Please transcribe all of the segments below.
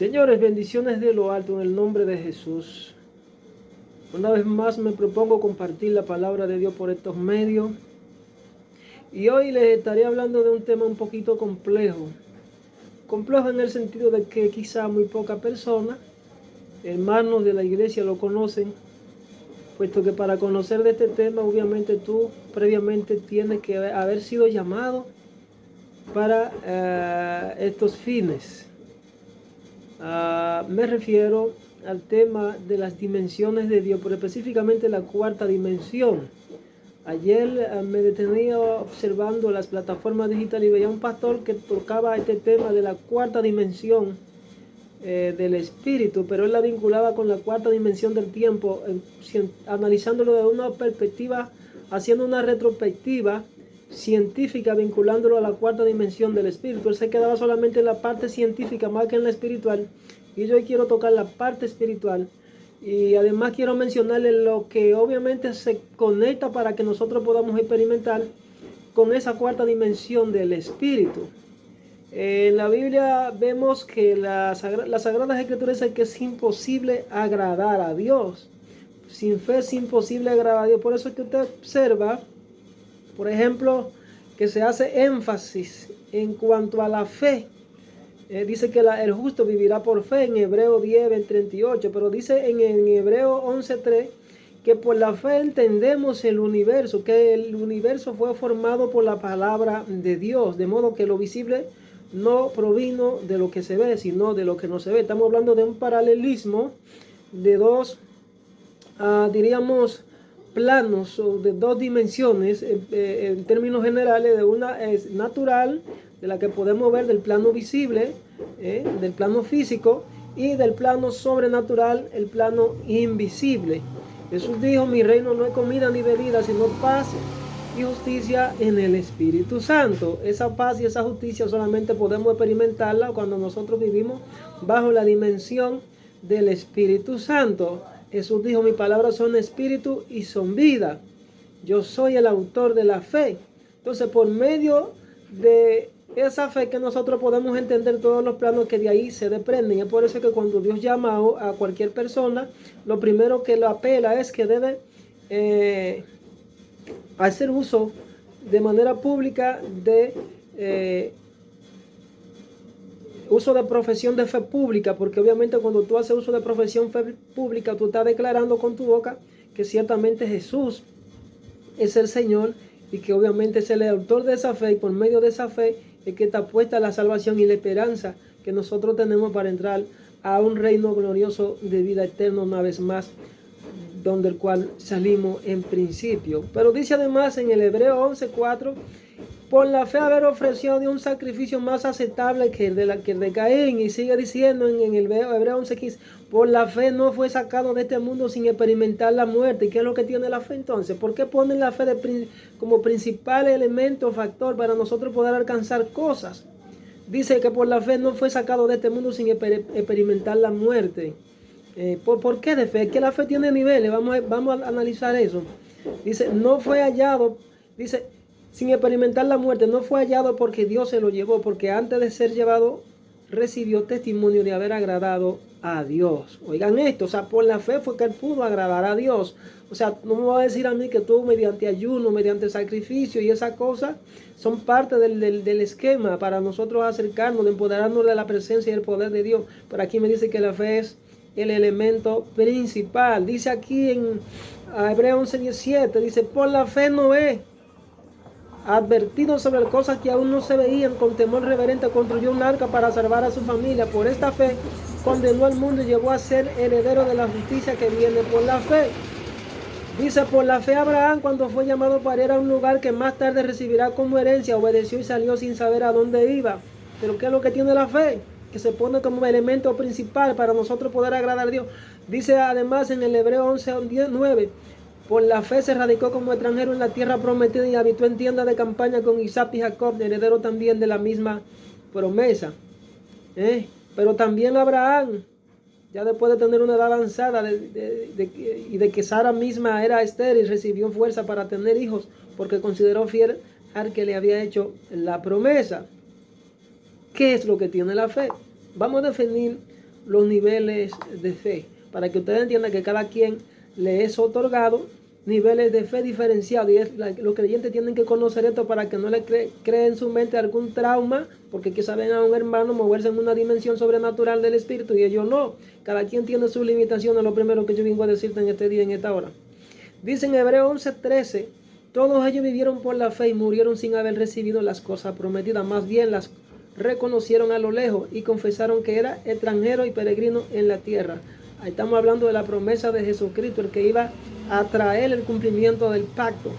Señores, bendiciones de lo alto en el nombre de Jesús. Una vez más me propongo compartir la palabra de Dios por estos medios. Y hoy les estaré hablando de un tema un poquito complejo. Complejo en el sentido de que quizá muy pocas personas, hermanos de la iglesia, lo conocen. Puesto que para conocer de este tema, obviamente tú previamente tienes que haber sido llamado para estos fines. Me refiero al tema de las dimensiones de Dios, pero específicamente la cuarta dimensión. Ayer me detenía observando las plataformas digitales y veía un pastor que tocaba este tema de la cuarta dimensión del espíritu, pero él la vinculaba con la cuarta dimensión del tiempo, analizándolo de una perspectiva, haciendo una retrospectiva científica, vinculándolo a la cuarta dimensión del espíritu. Él se quedaba solamente en la parte científica más que en la espiritual, y yo hoy quiero tocar la parte espiritual. Y además quiero mencionarles lo que obviamente se conecta para que nosotros podamos experimentar con esa cuarta dimensión del espíritu. En la Biblia vemos que las Sagradas Escrituras dicen que es imposible agradar a Dios. Sin fe es imposible agradar a Dios. Por eso es que usted observa, por ejemplo, que se hace énfasis en cuanto a la fe. Dice que el justo vivirá por fe en Hebreo 10, 38, pero dice en Hebreo 11:3 que por la fe entendemos el universo, que el universo fue formado por la palabra de Dios, de modo que lo visible no provino de lo que se ve, sino de lo que no se ve. Estamos hablando de un paralelismo de dos, diríamos, planos o de dos dimensiones en términos generales. De una es natural, de la que podemos ver del plano visible, del plano físico, y del plano sobrenatural, el plano invisible. Jesús dijo: mi reino no es comida ni bebida, sino paz y justicia en el Espíritu Santo. Esa paz y esa justicia solamente podemos experimentarla cuando nosotros vivimos bajo la dimensión del Espíritu Santo. Jesús dijo: mis palabras son espíritu y son vida. Yo soy el autor de la fe. Entonces, por medio de esa fe que nosotros podemos entender todos los planos que de ahí se desprenden. Es por eso que cuando Dios llama a cualquier persona, lo primero que lo apela es que debe hacer uso de manera pública de uso de profesión de fe pública, porque obviamente cuando tú haces uso de profesión fe pública, tú estás declarando con tu boca que ciertamente Jesús es el Señor y que obviamente es el autor de esa fe, y por medio de esa fe es que está puesta la salvación y la esperanza que nosotros tenemos para entrar a un reino glorioso de vida eterna una vez más, donde el cual salimos en principio. Pero dice además en el Hebreo 11:4, por la fe haber ofrecido de un sacrificio más aceptable que el de Caín. Y sigue diciendo en el Hebreo 11:15, por la fe no fue sacado de este mundo sin experimentar la muerte. ¿Y qué es lo que tiene la fe entonces? ¿Por qué ponen la fe como principal elemento o factor para nosotros poder alcanzar cosas? Dice que por la fe no fue sacado de este mundo sin experimentar la muerte. ¿Por qué de fe? Que la fe tiene niveles. Vamos a analizar eso. Dice, no fue hallado, dice, sin experimentar la muerte, no fue hallado porque Dios se lo llevó, porque antes de ser llevado recibió testimonio de haber agradado a Dios. Oigan esto, o sea, por la fe fue que él pudo agradar a Dios. O sea, no me va a decir a mí que tú mediante ayuno, mediante sacrificio y esas cosas son parte del esquema para nosotros acercarnos, de empoderarnos de la presencia y el poder de Dios. Pero aquí me dice que la fe es el elemento principal. Dice aquí en Hebreo 11:17, dice, por la fe Noé, advertido sobre cosas que aún no se veían, con temor reverente construyó un arca para salvar a su familia. Por esta fe condenó al mundo y llegó a ser heredero de la justicia que viene por la fe. Dice, por la fe Abraham, cuando fue llamado para ir a un lugar que más tarde recibirá como herencia, obedeció y salió sin saber a dónde iba. Pero ¿qué es lo que tiene la fe? Que se pone como elemento principal para nosotros poder agradar a Dios. Dice además en el Hebreo 11:9, por la fe se radicó como extranjero en la tierra prometida y habitó en tienda de campaña con Isaac y Jacob, heredero también de la misma promesa. Pero también Abraham, ya después de tener una edad avanzada y de que Sara misma era estéril, recibió fuerza para tener hijos, porque consideró fiel al que le había hecho la promesa. ¿Qué es lo que tiene la fe? Vamos a definir los niveles de fe, para que ustedes entiendan que cada quien le es otorgado niveles de fe diferenciados, y los creyentes tienen que conocer esto para que no le cree en su mente algún trauma, porque quizá ven a un hermano moverse en una dimensión sobrenatural del espíritu y ellos no. Cada quien tiene sus limitaciones, lo primero que yo vengo a decirte en este día, en esta hora. Dice en Hebreos 11:13, todos ellos vivieron por la fe y murieron sin haber recibido las cosas prometidas, más bien las reconocieron a lo lejos y confesaron que era extranjero y peregrino en la tierra. Ahí estamos hablando de la promesa de Jesucristo, el que iba a traer el cumplimiento del pacto.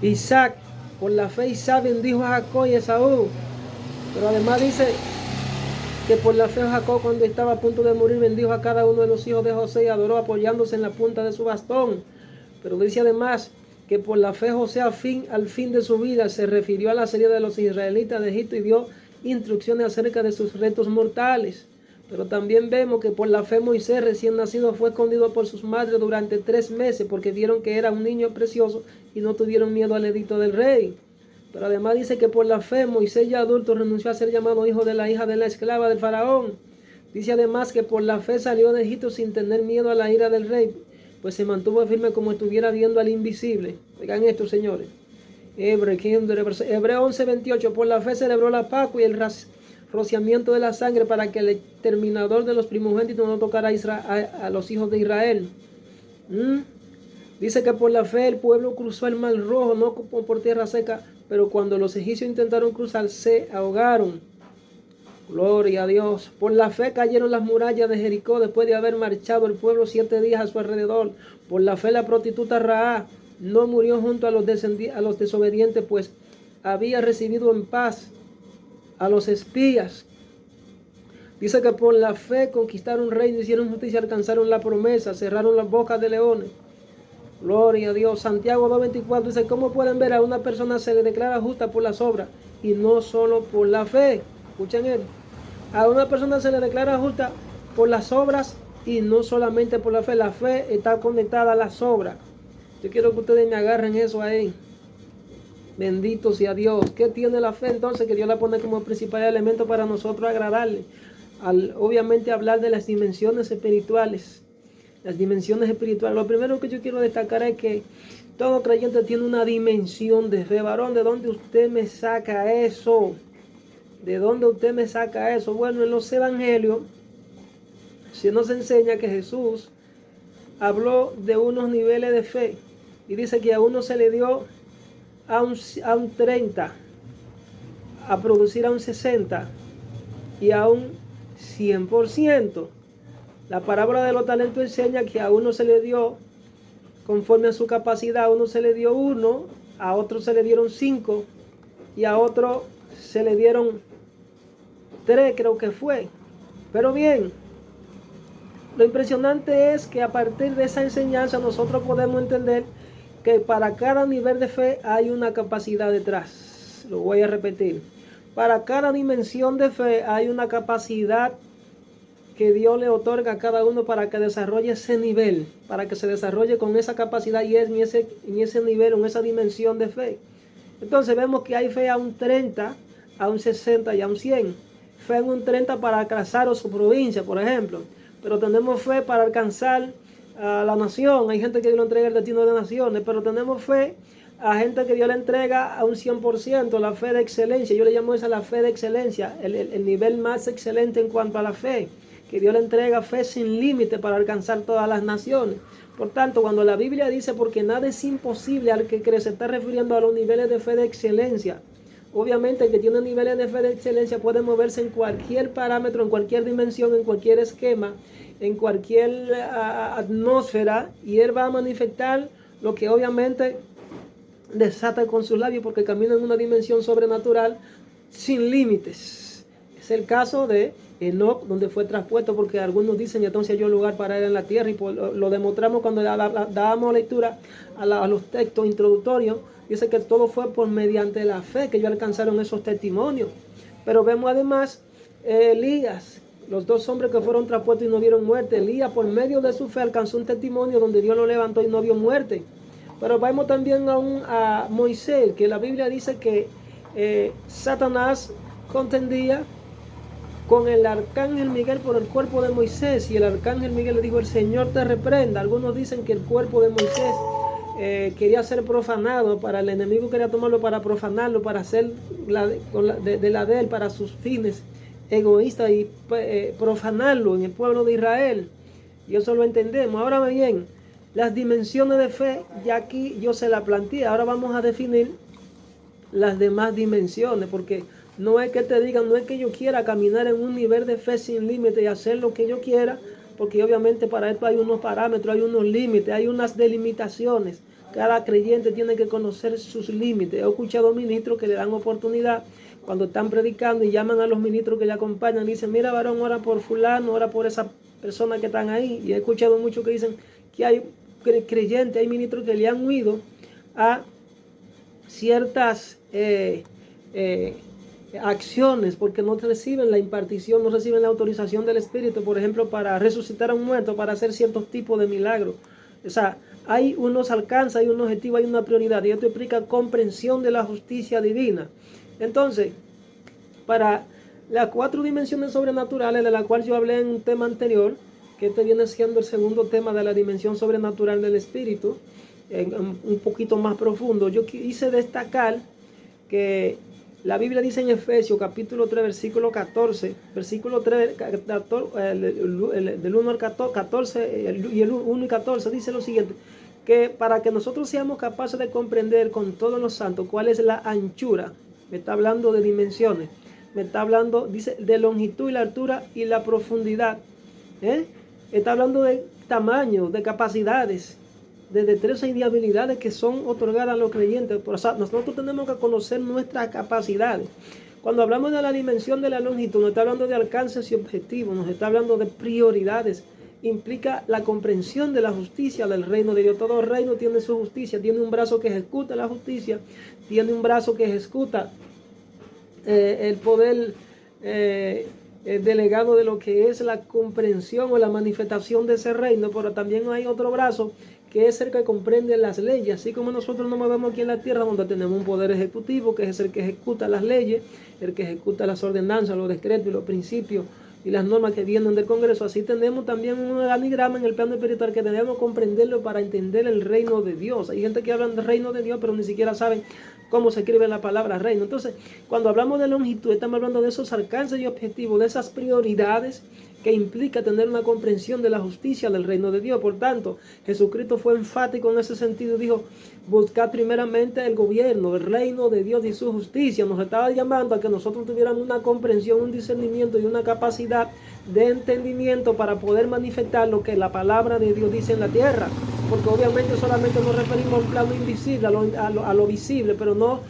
Isaac, por la fe Isaac bendijo a Jacob y a Esaú, pero además dice que por la fe Jacob, cuando estaba a punto de morir, bendijo a cada uno de los hijos de José y adoró apoyándose en la punta de su bastón. Pero dice además que por la fe José al fin de su vida se refirió a la salida de los israelitas de Egipto y dio instrucciones acerca de sus retos mortales. Pero también vemos que por la fe Moisés recién nacido fue escondido por sus madres durante 3 meses porque vieron que era un niño precioso y no tuvieron miedo al edicto del rey. Pero además dice que por la fe Moisés ya adulto renunció a ser llamado hijo de la hija de la esclava del faraón. Dice además que por la fe salió de Egipto sin tener miedo a la ira del rey, pues se mantuvo firme como estuviera viendo al invisible. Oigan esto, señores. Hebreo 11:28, por la fe celebró la Pascua y el rociamiento de la sangre para que el exterminador de los primogénitos no tocara a los hijos de Israel. Dice que por la fe el pueblo cruzó el mar rojo, no por tierra seca, pero cuando los egipcios intentaron cruzar se ahogaron. Gloria a Dios. Por la fe cayeron las murallas de Jericó después de haber marchado el pueblo 7 días a su alrededor. Por la fe la prostituta Rahab no murió junto a los desobedientes, pues había recibido en paz a los espías. Dice que por la fe conquistaron reino, hicieron justicia, alcanzaron la promesa, cerraron las bocas de leones. Gloria a Dios. Santiago 2:24 dice, ¿cómo pueden ver a una persona se le declara justa por las obras y no solo por la fe? Escuchen él. A una persona se le declara justa por las obras y no solamente por la fe. La fe está conectada a las obras. Yo quiero que ustedes me agarren eso ahí. Bendito sea Dios. ¿Qué tiene la fe entonces? Que Dios la pone como principal elemento para nosotros agradarle. Obviamente hablar de las dimensiones espirituales. Las dimensiones espirituales. Lo primero que yo quiero destacar es que todo creyente tiene una dimensión de fe. Varón, ¿de dónde usted me saca eso? ¿De dónde usted me saca eso? Bueno, en los evangelios se nos enseña que Jesús habló de unos niveles de fe. Y dice que a uno se le dio a un 30, a producir a un 60 y a un 100%. La parábola de los talentos enseña que a uno se le dio conforme a su capacidad. A uno se le dio 1, a otro se le dieron 5 y a otro se le dieron 3, creo que fue. Pero bien, lo impresionante es que a partir de esa enseñanza nosotros podemos entender que para cada nivel de fe hay una capacidad detrás. Lo voy a repetir. Para cada dimensión de fe hay una capacidad que Dios le otorga a cada uno para que desarrolle ese nivel, para que se desarrolle con esa capacidad y en ese nivel, en esa dimensión de fe. Entonces vemos que hay fe a un 30, a un 60 y a un 100. Fe en un 30 para alcanzar a su provincia, por ejemplo. Pero tenemos fe para alcanzar a la nación. Hay gente que Dios le entrega el destino de naciones, pero tenemos fe a gente que Dios le entrega a un 100%, la fe de excelencia. Yo le llamo esa la fe de excelencia, el nivel más excelente en cuanto a la fe, que Dios le entrega fe sin límite para alcanzar todas las naciones. Por tanto, cuando la Biblia dice, porque nada es imposible al que cree, se está refiriendo a los niveles de fe de excelencia. Obviamente el que tiene niveles de fe de excelencia puede moverse en cualquier parámetro, en cualquier dimensión, en cualquier esquema, en cualquier atmósfera, y él va a manifestar lo que obviamente desata con sus labios, porque camina en una dimensión sobrenatural sin límites. Es el caso de Enoc, donde fue traspuesto, porque algunos dicen, y entonces halló lugar para él en la tierra, y lo demostramos cuando dábamos lectura a los textos introductorios. Dice que todo fue por mediante la fe que ellos alcanzaron esos testimonios. Pero vemos además Elías, los 2 hombres que fueron traspuestos y no vieron muerte. Elías, por medio de su fe, alcanzó un testimonio donde Dios lo levantó y no vio muerte. Pero vemos también a Moisés, que la Biblia dice que Satanás contendía con el arcángel Miguel por el cuerpo de Moisés, y el arcángel Miguel le dijo: el Señor te reprenda. Algunos dicen que el cuerpo de Moisés quería ser profanado, para el enemigo quería tomarlo para profanarlo, para hacer de la de él para sus fines egoístas, y profanarlo en el pueblo de Israel. Y eso lo entendemos. Ahora bien, las dimensiones de fe, ya aquí yo se la planteé. Ahora vamos a definir las demás dimensiones, porque no es que te digan, no es que yo quiera caminar en un nivel de fe sin límite y hacer lo que yo quiera, porque obviamente para esto hay unos parámetros, hay unos límites, hay unas delimitaciones. Cada creyente tiene que conocer sus límites. He escuchado ministros que le dan oportunidad cuando están predicando y llaman a los ministros que le acompañan y dicen: mira, varón, ora por fulano, ora por esa persona que están ahí. Y he escuchado muchos que dicen que hay creyentes, hay ministros que le han huido a ciertas acciones porque no reciben la impartición, no reciben la autorización del Espíritu, por ejemplo, para resucitar a un muerto, para hacer ciertos tipos de milagros. O sea, hay unos alcances, hay un objetivo, hay una prioridad, y esto implica comprensión de la justicia divina. Entonces, para las 4 dimensiones sobrenaturales de las cuales yo hablé en un tema anterior, que este viene siendo el segundo tema de la dimensión sobrenatural del Espíritu, un poquito más profundo, yo quise destacar que la Biblia dice en Efesios capítulo 3 versículo 14, versículo 3 del 1 al 14 y el 1 y 14 dice lo siguiente: que para que nosotros seamos capaces de comprender con todos los santos cuál es la anchura, me está hablando de dimensiones, me está hablando, dice, de longitud y la altura y la profundidad, está hablando de tamaño, de capacidades, de destreza y de habilidades que son otorgadas a los creyentes. O sea, nosotros tenemos que conocer nuestras capacidades. Cuando hablamos de la dimensión de la longitud, nos está hablando de alcances y objetivos, nos está hablando de prioridades. Implica la comprensión de la justicia del reino de Dios. Todo reino tiene su justicia, tiene un brazo que ejecuta la justicia, tiene un brazo que ejecuta el poder delegado de lo que es la comprensión o la manifestación de ese reino, pero también hay otro brazo que es el que comprende las leyes, así como nosotros nos movemos aquí en la tierra, donde tenemos un poder ejecutivo, que es el que ejecuta las leyes, el que ejecuta las ordenanzas, los decretos y los principios y las normas que vienen del Congreso. Así tenemos también un organigrama en el plano espiritual que debemos comprenderlo para entender el reino de Dios. Hay gente que habla del reino de Dios, pero ni siquiera saben cómo se escribe la palabra reino. Entonces, cuando hablamos de longitud, estamos hablando de esos alcances y objetivos, de esas prioridades que implica tener una comprensión de la justicia del reino de Dios. Por tanto, Jesucristo fue enfático en ese sentido. Dijo: buscad primeramente el gobierno, el reino de Dios y su justicia. Nos estaba llamando a que nosotros tuviéramos una comprensión, un discernimiento y una capacidad de entendimiento para poder manifestar lo que la palabra de Dios dice en la tierra. Porque obviamente solamente nos referimos al plano invisible, a lo visible, pero no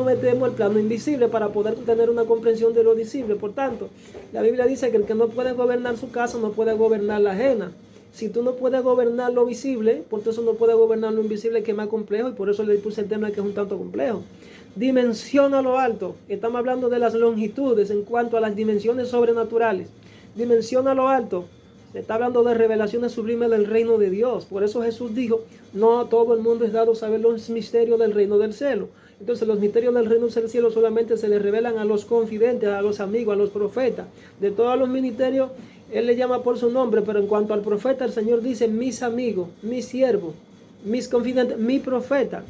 metemos el plano invisible para poder tener una comprensión de lo visible. Por tanto, la Biblia dice que el que no puede gobernar su casa no puede gobernar la ajena. Si tú no puedes gobernar lo visible, por eso no puedes gobernar lo invisible, que es más complejo, y por eso le puse el tema que es un tanto complejo. Dimensión a lo alto. Estamos hablando de las longitudes en cuanto a las dimensiones sobrenaturales. Dimensión a lo alto. Se está hablando de revelaciones sublimes del reino de Dios. Por eso Jesús dijo: no a todo el mundo es dado saber los misterios del reino del cielo. Entonces los misterios del reino del cielo solamente se les revelan a los confidentes, a los amigos, a los profetas. De todos los ministerios, Él le llama por su nombre, pero en cuanto al profeta, el Señor dice: mis amigos, mis siervos, mis confidentes, mi profeta.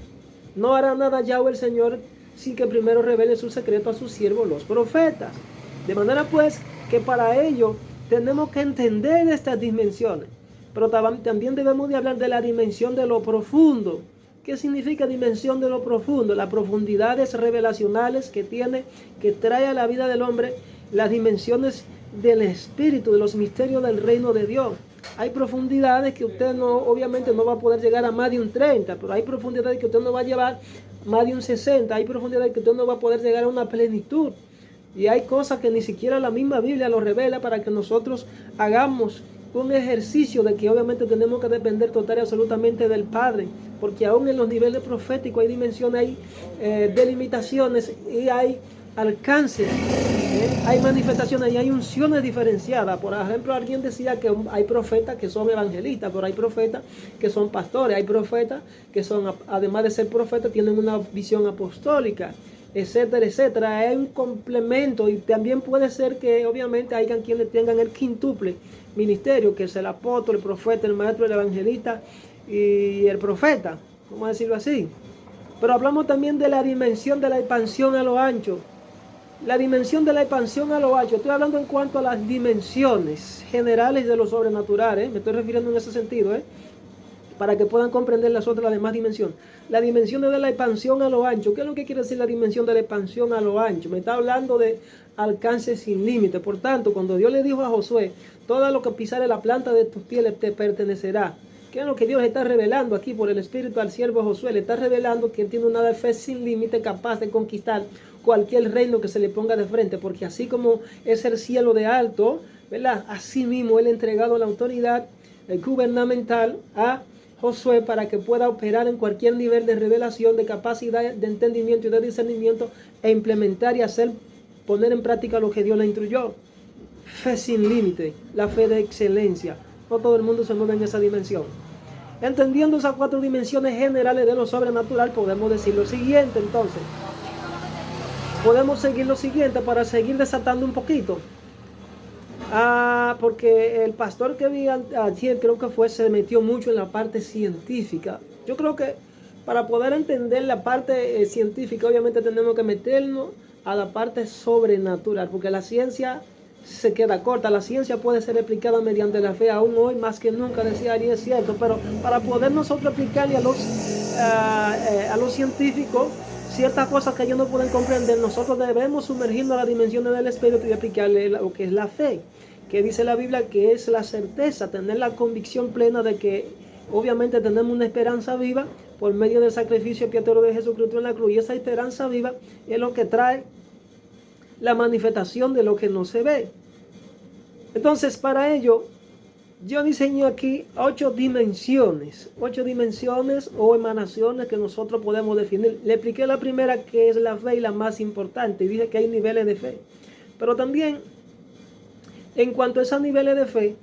No hará nada Yahweh el Señor sin que primero revele su secreto a sus siervos, los profetas. De manera pues que para ello tenemos que entender estas dimensiones, pero también debemos de hablar de la dimensión de lo profundo. ¿Qué significa dimensión de lo profundo? Las profundidades revelacionales que trae a la vida del hombre las dimensiones del espíritu, de los misterios del reino de Dios. Hay profundidades que usted obviamente no va a poder llegar a más de un 30, pero hay profundidades que usted no va a llevar más de un 60, hay profundidades que usted no va a poder llegar a una plenitud. Y hay cosas que ni siquiera la misma Biblia lo revela para que nosotros hagamos un ejercicio de que obviamente tenemos que depender total y absolutamente del Padre, porque aún en los niveles proféticos hay dimensiones, hay delimitaciones y hay alcances, hay manifestaciones y hay unciones diferenciadas. Por ejemplo, alguien decía que hay profetas que son evangelistas, pero hay profetas que son pastores, hay profetas que son, además de ser profetas, tienen una visión apostólica. etcétera, etcétera. Es un complemento, y también puede ser que obviamente hayan quienes tengan el quíntuple ministerio, que es el apóstol, el profeta, el maestro, el evangelista y el profeta, vamos a decirlo así. Pero hablamos también de la dimensión de la expansión a lo ancho. La dimensión de la expansión a lo ancho. Estoy hablando en cuanto a las dimensiones generales de lo sobrenatural, me estoy refiriendo en ese sentido, para que puedan comprender las demás dimensiones. La dimensión de la expansión a lo ancho. ¿Qué es lo que quiere decir la dimensión de la expansión a lo ancho? Me está hablando de alcance sin límite. Por tanto, cuando Dios le dijo a Josué, todo lo que pisare la planta de tus pies te pertenecerá. ¿Qué es lo que Dios está revelando aquí por el Espíritu al siervo Josué? Le está revelando que él tiene una fe sin límite, capaz de conquistar cualquier reino que se le ponga de frente, porque así como es el cielo de alto, ¿verdad? Así mismo él ha entregado la autoridad gubernamental a Josué para que pueda operar en cualquier nivel de revelación, de capacidad, de entendimiento y de discernimiento, e implementar y poner en práctica lo que Dios le instruyó. Fe sin límite, la fe de excelencia. No todo el mundo se mueve en esa dimensión. Entendiendo esas 4 dimensiones generales de lo sobrenatural, podemos decir lo siguiente entonces. Podemos seguir lo siguiente para seguir desatando un poquito. Porque el pastor que vi ayer, creo que fue, se metió mucho en la parte científica. Yo creo que para poder entender la parte científica, obviamente tenemos que meternos a la parte sobrenatural, porque la ciencia se queda corta. La ciencia puede ser explicada mediante la fe, aún hoy más que nunca, decía Ari, es cierto, pero para poder nosotros explicarle a los científicos ciertas cosas que ellos no pueden comprender, nosotros debemos sumergirnos a las dimensiones del Espíritu y explicarle lo que es la fe, que dice la Biblia que es la certeza, tener la convicción plena de que obviamente tenemos una esperanza viva por medio del sacrificio expiatorio de Jesucristo en la cruz, y esa esperanza viva es lo que trae la manifestación de lo que no se ve. Entonces, para ello, yo diseño aquí 8 dimensiones o emanaciones que nosotros podemos definir. Le expliqué la primera, que es la fe, y la más importante, y dije que hay niveles de fe. Pero también, en cuanto a esos niveles de fe,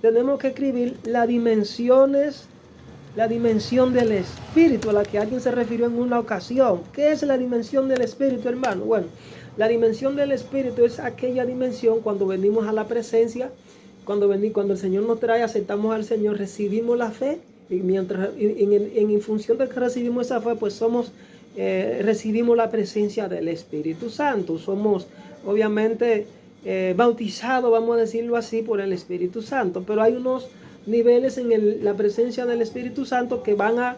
tenemos que escribir la dimensión del Espíritu, a la que alguien se refirió en una ocasión. ¿Qué es la dimensión del Espíritu, hermano? Bueno, la dimensión del Espíritu es aquella dimensión cuando venimos a la presencia, cuando el Señor nos trae, aceptamos al Señor, recibimos la fe, y mientras en función de que recibimos esa fe, pues recibimos la presencia del Espíritu Santo. Somos obviamente bautizados, vamos a decirlo así, por el Espíritu Santo. Pero hay unos niveles en la presencia del Espíritu Santo que van a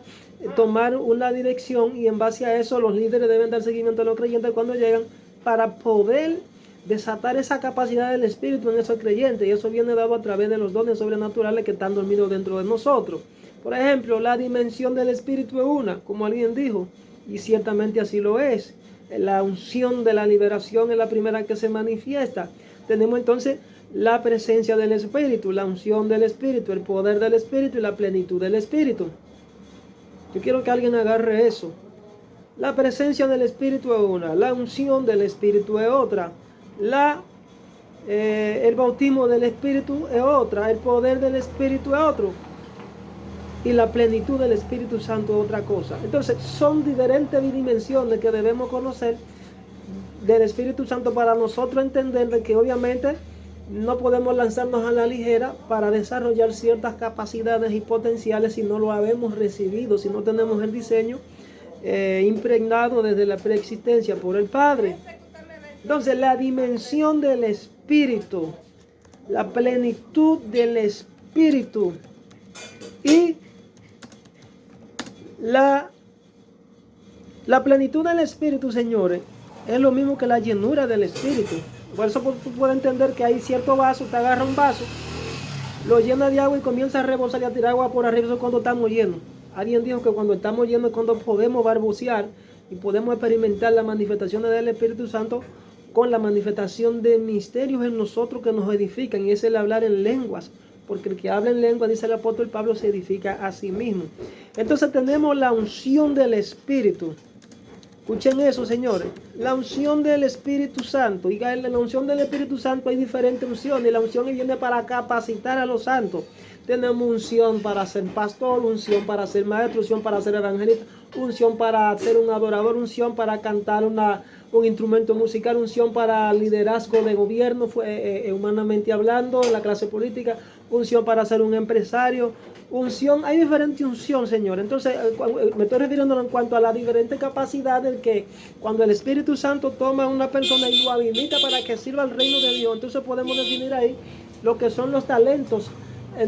tomar una dirección, y en base a eso los líderes deben dar seguimiento a los creyentes cuando llegan, para poder desatar esa capacidad del Espíritu en esos creyentes, y eso viene dado a través de los dones sobrenaturales que están dormidos dentro de nosotros. Por ejemplo, la dimensión del Espíritu es una, como alguien dijo, y ciertamente así lo es. La unción de la liberación es la primera que se manifiesta. Tenemos entonces la presencia del Espíritu, la unción del Espíritu, el poder del Espíritu y la plenitud del Espíritu. Yo quiero que alguien agarre eso. La presencia del Espíritu es una, la unción del Espíritu es otra, el bautismo del Espíritu es otra, el poder del Espíritu es otro, y la plenitud del Espíritu Santo es otra cosa. Entonces son diferentes dimensiones que debemos conocer del Espíritu Santo para nosotros entender de que obviamente no podemos lanzarnos a la ligera para desarrollar ciertas capacidades y potenciales si no lo habemos recibido, si no tenemos el diseño impregnado desde la preexistencia por el Padre. Entonces, la dimensión del Espíritu, la plenitud del Espíritu y la plenitud del Espíritu, señores, es lo mismo que la llenura del Espíritu. Por eso tú puedes entender que hay cierto vaso, te agarra un vaso, lo llena de agua y comienza a rebosar y a tirar agua por arriba. Eso es cuando estamos llenos. Alguien dijo que cuando estamos llenos es cuando podemos balbucear y podemos experimentar las manifestaciones del Espíritu Santo con la manifestación de misterios en nosotros que nos edifican, y es el hablar en lenguas, porque el que habla en lengua, dice el apóstol Pablo, se edifica a sí mismo. Entonces tenemos la unción del Espíritu. Escuchen eso, señores. La unción del Espíritu Santo. Y en la unción del Espíritu Santo hay diferentes unciones. La unción viene para capacitar a los santos. Tenemos unción para ser pastor, unción para ser maestro, unción para ser evangelista, unción para ser un adorador, unción para cantar una un instrumento musical, unción para liderazgo de gobierno, humanamente hablando, en la clase política, unción para ser un empresario, unción, hay diferente unción, Señor. Entonces, me estoy refiriendo en cuanto a la diferente capacidad del que cuando el Espíritu Santo toma a una persona y lo habilita para que sirva al reino de Dios, entonces podemos definir ahí lo que son los talentos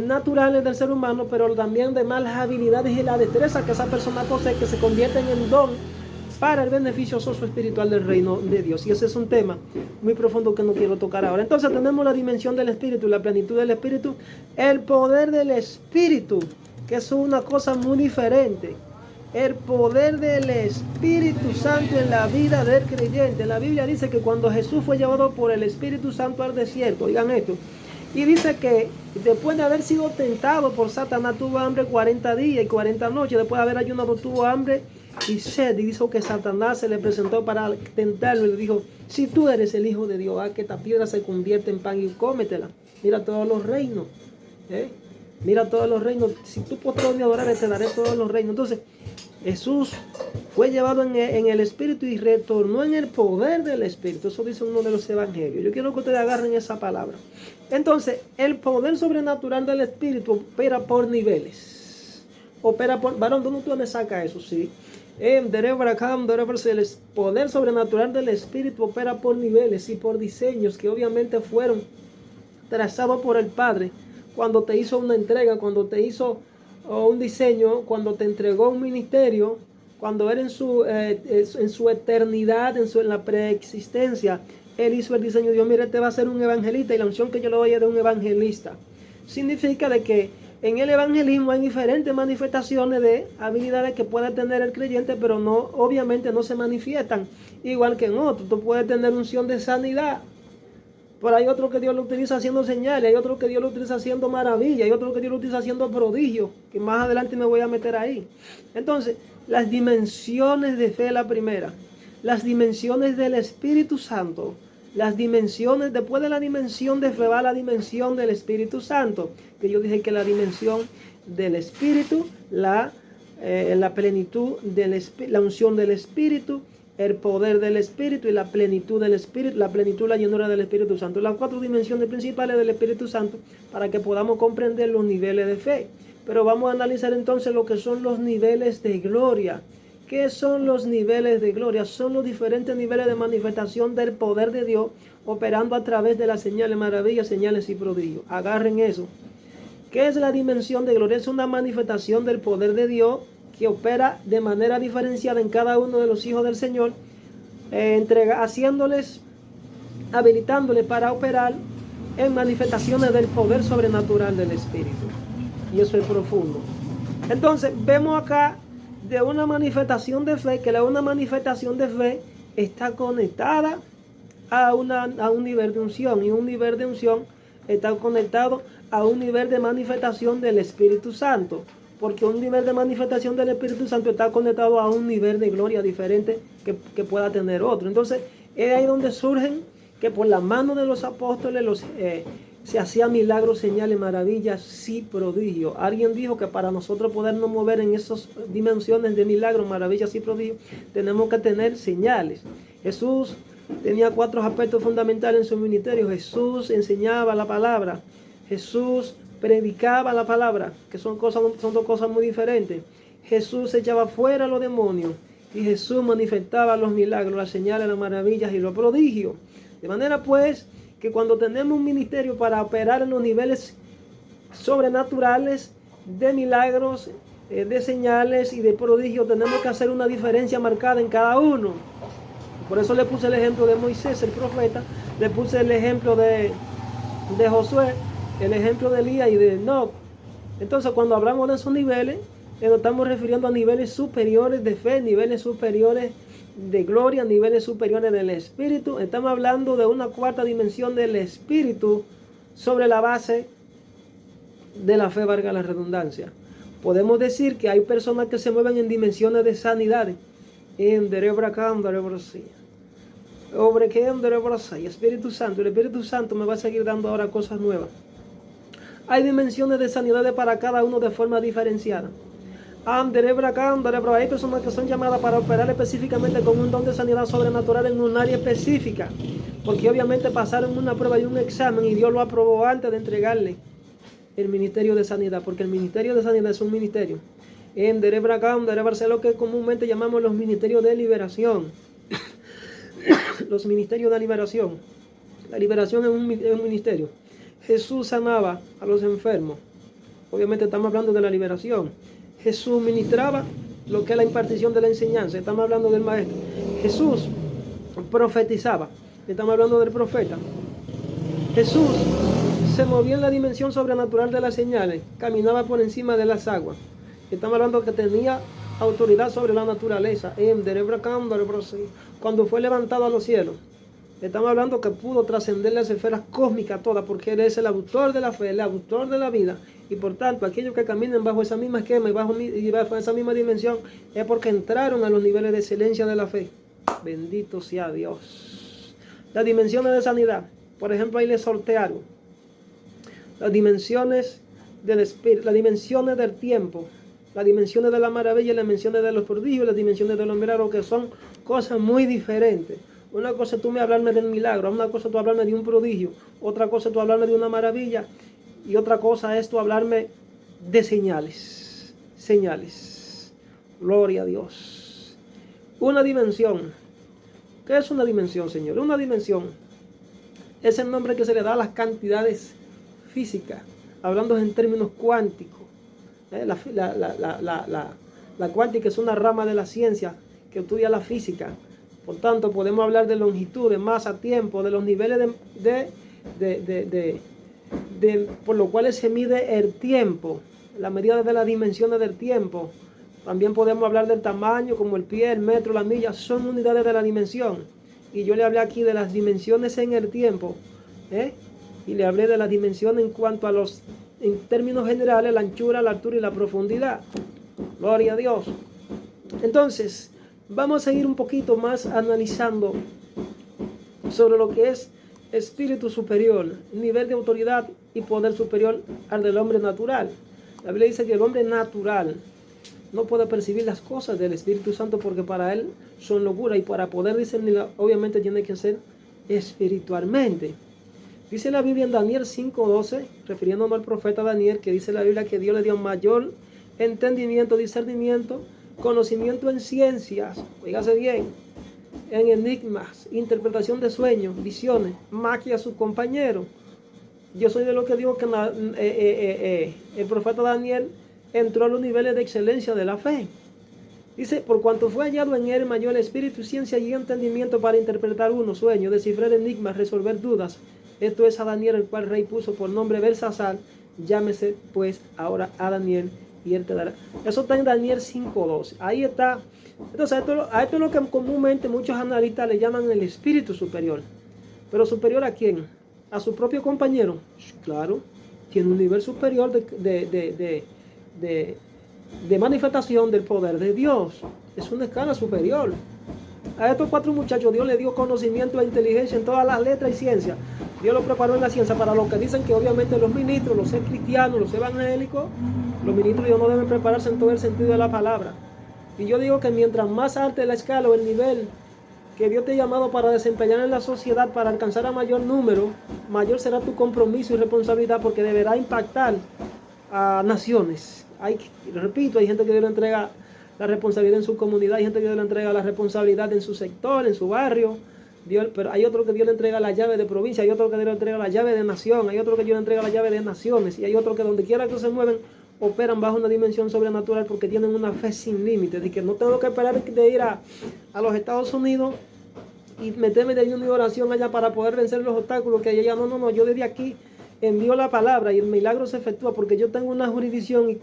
naturales del ser humano, pero también de malas habilidades y la destreza que esa persona posee, que se convierten en don para el beneficio socioespiritual del reino de Dios. Y ese es un tema muy profundo que no quiero tocar ahora. Entonces tenemos la dimensión del Espíritu, la plenitud del Espíritu, el poder del Espíritu, que es una cosa muy diferente. El poder del Espíritu Santo en la vida del creyente. La Biblia dice que cuando Jesús fue llevado por el Espíritu Santo al desierto, oigan esto, y dice que después de haber sido tentado por Satanás, tuvo hambre 40 días y 40 noches. Después de haber ayunado, tuvo hambre y sed. Y dijo que Satanás se le presentó para tentarlo y le dijo: si tú eres el Hijo de Dios, haz que esta piedra se convierta en pan y cómetela. Mira todos los reinos. Mira todos los reinos. Si tú postras mi adorar, te daré todos los reinos. Entonces, Jesús fue llevado en el Espíritu y retornó en el poder del Espíritu. Eso dice uno de los evangelios. Yo quiero que ustedes agarren esa palabra. Entonces, el poder sobrenatural del Espíritu opera por niveles. Opera por... Varón, ¿dónde tú me sacas eso? Sí. El poder sobrenatural del Espíritu opera por niveles y por diseños que obviamente fueron trazados por el Padre cuando te hizo una entrega, cuando te hizo un diseño, cuando te entregó un ministerio, cuando era en su eternidad, en la preexistencia. Él hizo el diseño. Dios, mire, este va a ser un evangelista y la unción que yo le doy es de un evangelista. Significa de que en el evangelismo hay diferentes manifestaciones de habilidades que puede tener el creyente, pero no, obviamente no se manifiestan igual que en otros. Tú puedes tener unción de sanidad, pero hay otro que Dios lo utiliza haciendo señales, hay otro que Dios lo utiliza haciendo maravillas, hay otro que Dios lo utiliza haciendo prodigios, que más adelante me voy a meter ahí. Entonces, las dimensiones de fe, la primera, las dimensiones del Espíritu Santo, las dimensiones, después de la dimensión de fe va la dimensión del Espíritu Santo, que yo dije que la dimensión del Espíritu, la plenitud del Espíritu, la unción del Espíritu, el poder del Espíritu y la plenitud del Espíritu, la plenitud, la llenura del Espíritu Santo. Las cuatro dimensiones principales del Espíritu Santo para que podamos comprender los niveles de fe. Pero vamos a analizar entonces lo que son los niveles de gloria. ¿Qué son los niveles de gloria? Son los diferentes niveles de manifestación del poder de Dios operando a través de las señales, maravillas, señales y prodigios. Agarren eso. ¿Qué es la dimensión de gloria? Es una manifestación del poder de Dios que opera de manera diferenciada en cada uno de los hijos del Señor, haciéndoles, habilitándoles para operar en manifestaciones del poder sobrenatural del Espíritu. Y eso es profundo. Entonces, vemos acá de una manifestación de fe, que una manifestación de fe está conectada a un nivel de unción, y un nivel de unción está conectado a un nivel de manifestación del Espíritu Santo. Porque un nivel de manifestación del Espíritu Santo está conectado a un nivel de gloria diferente que pueda tener otro. Entonces, es ahí donde surgen que por la mano de los apóstoles se hacían milagros, señales, maravillas, sí, prodigios. Alguien dijo que para nosotros podernos mover en esas dimensiones de milagros, maravillas y prodigios, tenemos que tener señales. Jesús tenía 4 aspectos fundamentales en su ministerio. Jesús enseñaba la palabra. Jesús predicaba la palabra, que son dos cosas muy diferentes. Jesús echaba fuera a los demonios y Jesús manifestaba los milagros, las señales, las maravillas y los prodigios. De manera pues que cuando tenemos un ministerio para operar en los niveles sobrenaturales de milagros, de señales y de prodigios, tenemos que hacer una diferencia marcada en cada uno. Por eso le puse el ejemplo de Moisés, el profeta, le puse el ejemplo de Josué, el ejemplo de Elías y de Enoc. Entonces, cuando hablamos de esos niveles, nos estamos refiriendo a niveles superiores de fe, niveles superiores de gloria, niveles superiores del Espíritu. Estamos hablando de una cuarta dimensión del Espíritu sobre la base de la fe, valga la redundancia. Podemos decir que hay personas que se mueven en dimensiones de sanidad. Espíritu Santo, el Espíritu Santo me va a seguir dando ahora cosas nuevas. Hay dimensiones de sanidades para cada uno de forma diferenciada. Hay personas que son llamadas para operar específicamente con un don de sanidad sobrenatural en un área específica, porque obviamente pasaron una prueba y un examen y Dios lo aprobó antes de entregarle el ministerio de sanidad, porque el ministerio de sanidad es un ministerio. Es lo que comúnmente llamamos los ministerios de liberación. Los ministerios de liberación. La liberación es un ministerio. Jesús sanaba a los enfermos. Obviamente estamos hablando de la liberación. Jesús ministraba lo que es la impartición de la enseñanza. Estamos hablando del maestro. Jesús profetizaba. Estamos hablando del profeta. Jesús se movía en la dimensión sobrenatural de las señales. Caminaba por encima de las aguas. Estamos hablando que tenía autoridad sobre la naturaleza. Cuando fue levantado a los cielos. Estamos hablando que pudo trascender las esferas cósmicas todas, porque Él es el autor de la fe, el autor de la vida. Y por tanto, aquellos que caminen bajo esa misma esquema y bajo esa misma dimensión, es porque entraron a los niveles de excelencia de la fe. Bendito sea Dios. Las dimensiones de sanidad. Por ejemplo, ahí les sorteé algo. Las dimensiones del espíritu, las dimensiones del tiempo, las dimensiones de la maravilla, las dimensiones de los prodigios, las dimensiones de los milagros, que son cosas muy diferentes. Una cosa es tú me hablarme del milagro, una cosa es tú hablarme de un prodigio, otra cosa es tú hablarme de una maravilla, y otra cosa es tú hablarme de señales. Señales. Gloria a Dios. Una dimensión. ¿Qué es una dimensión, Señor? Una dimensión es el nombre que se le da a las cantidades físicas, hablando en términos cuánticos. La cuántica es una rama de la ciencia que estudia la física. Por tanto, podemos hablar de longitud, de masa, tiempo, de los niveles por los cuales se mide el tiempo, la medida de las dimensiones del tiempo. También podemos hablar del tamaño, como el pie, el metro, la milla, son unidades de la dimensión. Y yo le hablé aquí de las dimensiones en el tiempo, y le hablé de las dimensiones en cuanto a en términos generales, la anchura, la altura y la profundidad. Gloria a Dios. Entonces, vamos a ir un poquito más analizando sobre lo que es espíritu superior, nivel de autoridad y poder superior al del hombre natural. La Biblia dice que el hombre natural no puede percibir las cosas del Espíritu Santo porque para él son locura, y para poder discernirla obviamente tiene que ser espiritualmente. Dice la Biblia en Daniel 5:12, refiriéndonos al profeta Daniel, que dice la Biblia que Dios le dio mayor entendimiento, discernimiento, conocimiento en ciencias, oígase bien, en enigmas, interpretación de sueños, visiones, más que a sus compañeros. Yo soy de lo que digo que el profeta Daniel entró a los niveles de excelencia de la fe. Dice, por cuanto fue hallado en él mayor espíritu, ciencia y entendimiento para interpretar unos sueños, descifrar enigmas, resolver dudas. Esto es a Daniel, el cual rey puso por nombre Belsasar. Llámese pues ahora a Daniel y él te dará. Eso está en Daniel 5:12. Ahí está. Entonces, a esto es lo que comúnmente muchos analistas le llaman el espíritu superior. ¿Pero superior a quién? ¿A su propio compañero? Claro, tiene un nivel superior de manifestación del poder de Dios. Es una escala superior. A estos 4 muchachos Dios le dio conocimiento e inteligencia en todas las letras y ciencias. Dios los preparó en la ciencia para los que dicen que obviamente los ministros, los cristianos, los evangélicos, los ministros no deben prepararse en todo el sentido de la palabra. Y yo digo que mientras más alta la escala o el nivel que Dios te ha llamado para desempeñar en la sociedad, para alcanzar a mayor número, mayor será tu compromiso y responsabilidad, porque deberá impactar a naciones. Repito, hay gente que Dios le entrega la responsabilidad en su comunidad, hay gente que Dios le entrega la responsabilidad en su sector, en su barrio, pero hay otro que Dios le entrega la llave de provincia, hay otro que Dios le entrega la llave de nación, hay otro que Dios le entrega la llave de naciones, y hay otro que donde quiera que se mueven, operan bajo una dimensión sobrenatural porque tienen una fe sin límites, de que no tengo que esperar de ir a los Estados Unidos y meterme de ayuno y oración allá para poder vencer los obstáculos que hay allá. No, yo desde aquí envío la palabra y el milagro se efectúa porque yo tengo una jurisdicción y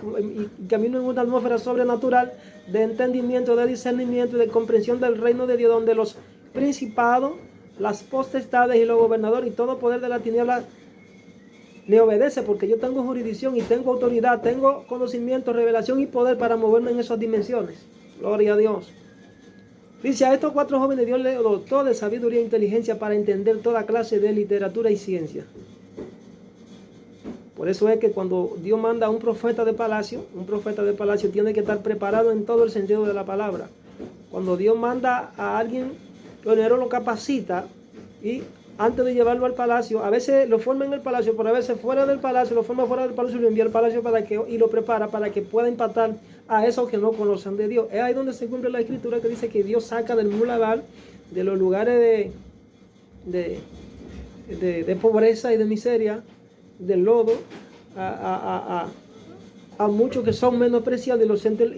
camino en una atmósfera sobrenatural de entendimiento, de discernimiento y de comprensión del reino de Dios, donde los principados, las potestades y los gobernadores y todo poder de la tiniebla me obedece, porque yo tengo jurisdicción y tengo autoridad, tengo conocimiento, revelación y poder para moverme en esas dimensiones. Gloria a Dios. Dice, a estos 4 jóvenes Dios les dotó de sabiduría e inteligencia para entender toda clase de literatura y ciencia. Por eso es que cuando Dios manda a un profeta de palacio tiene que estar preparado en todo el sentido de la palabra. Cuando Dios manda a alguien, primero lo capacita y antes de llevarlo al palacio, a veces lo forma en el palacio, pero a veces fuera del palacio, lo forma fuera del palacio y lo envía al palacio y lo prepara para que pueda impactar a esos que no conocen de Dios. Es ahí donde se cumple la escritura que dice que Dios saca del muladar, de los lugares de pobreza y de miseria, del lodo, a muchos que son menospreciados y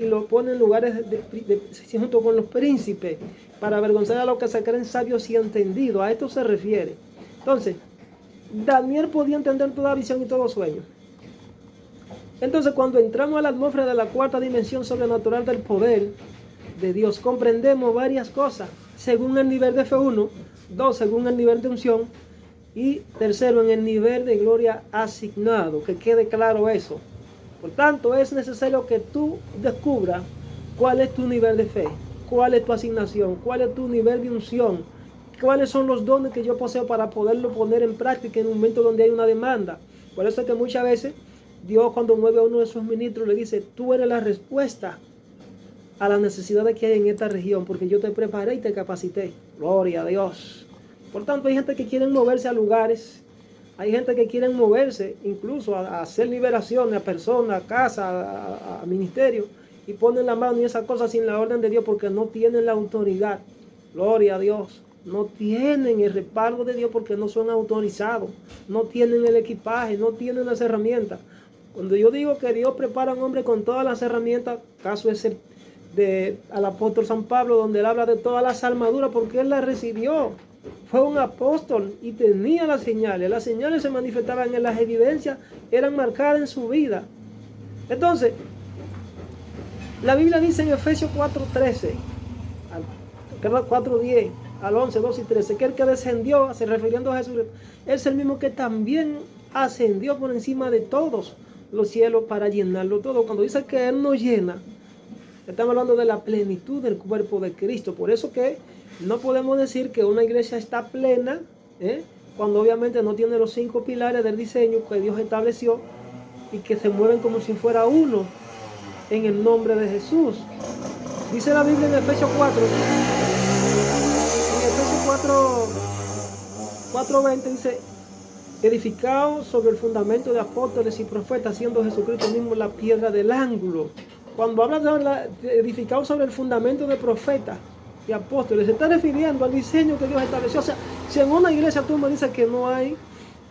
los pone en lugares junto con los príncipes para avergonzar a los que se creen sabios y entendidos. A esto se refiere. Entonces, Daniel podía entender toda visión y todo sueño. Entonces, cuando entramos a la atmósfera de la cuarta dimensión sobrenatural del poder de Dios, comprendemos varias cosas según el nivel de fe 1, 2 según el nivel de unción y tercero en el nivel de gloria asignado. Que quede claro eso. Por tanto, es necesario que tú descubras cuál es tu nivel de fe, cuál es tu asignación, cuál es tu nivel de unción, cuáles son los dones que yo poseo para poderlo poner en práctica en un momento donde hay una demanda. Por eso es que muchas veces Dios, cuando mueve a uno de sus ministros, le dice: tú eres la respuesta a las necesidades que hay en esta región, porque yo te preparé y te capacité. Gloria a Dios. Por tanto, hay gente que quiere moverse a lugares. Hay gente que quiere moverse incluso a hacer liberaciones a personas, a casas, a ministerios, y ponen la mano y esas cosas sin la orden de Dios porque no tienen la autoridad. Gloria a Dios. No tienen el respaldo de Dios porque no son autorizados. No tienen el equipaje, no tienen las herramientas. Cuando yo digo que Dios prepara a un hombre con todas las herramientas, caso es el al apóstol San Pablo, donde él habla de todas las armaduras porque él las recibió. Fue un apóstol y tenía las señales. Las señales se manifestaban en las evidencias, eran marcadas en su vida. Entonces, la Biblia dice en Efesios 4:13, 4:10, al 11, 2 y 13, que el que descendió, se refiriendo a Jesús, es el mismo que también ascendió por encima de todos los cielos para llenarlo todo. Cuando dice que Él nos llena, estamos hablando de la plenitud del cuerpo de Cristo. Por eso que no podemos decir que una iglesia está plena, cuando obviamente no tiene los 5 pilares del diseño que Dios estableció y que se mueven como si fuera uno en el nombre de Jesús. Dice la Biblia en Efesios 4:20 dice: edificados sobre el fundamento de apóstoles y profetas, siendo Jesucristo mismo la piedra del ángulo. Cuando habla de edificados sobre el fundamento de profetas y apóstoles, se está refiriendo al diseño que Dios estableció. O sea, si en una iglesia tú me dices que no hay,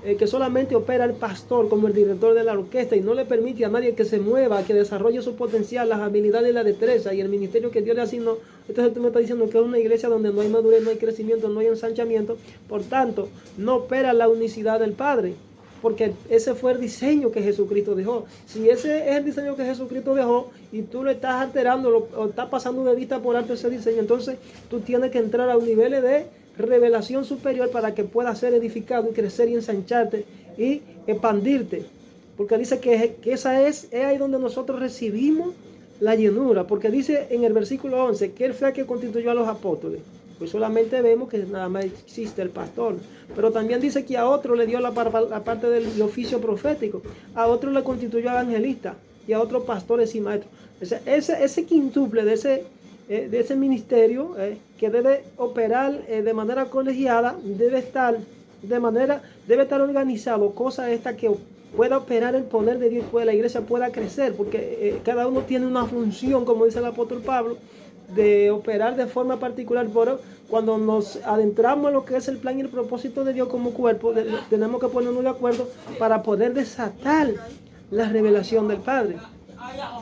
que solamente opera el pastor como el director de la orquesta y no le permite a nadie que se mueva, que desarrolle su potencial, las habilidades y la destreza y el ministerio que Dios le asignó, entonces tú me estás diciendo que es una iglesia donde no hay madurez, no hay crecimiento, no hay ensanchamiento. Por tanto, no opera la unicidad del Padre, porque ese fue el diseño que Jesucristo dejó. Si ese es el diseño que Jesucristo dejó y tú lo estás alterando o estás pasando de vista por alto ese diseño, entonces tú tienes que entrar a un nivel de revelación superior para que puedas ser edificado y crecer y ensancharte y expandirte. Porque dice que esa es ahí donde nosotros recibimos la llenura. Porque dice en el versículo 11 que Él fue el que constituyó a los apóstoles. Pues solamente vemos que nada más existe el pastor. Pero también dice que a otro le dio la parte del oficio profético. A otro le constituyó al evangelista. Y a otros pastores y maestros. Ese quíntuple de ese ministerio que debe operar de manera colegiada, debe estar organizado. Cosa esta que pueda operar el poder de Dios y que la iglesia pueda crecer. Porque cada uno tiene una función, como dice el apóstol Pablo, de operar de forma particular. Pero cuando nos adentramos en lo que es el plan y el propósito de Dios como cuerpo, tenemos que ponernos de acuerdo para poder desatar la revelación del Padre,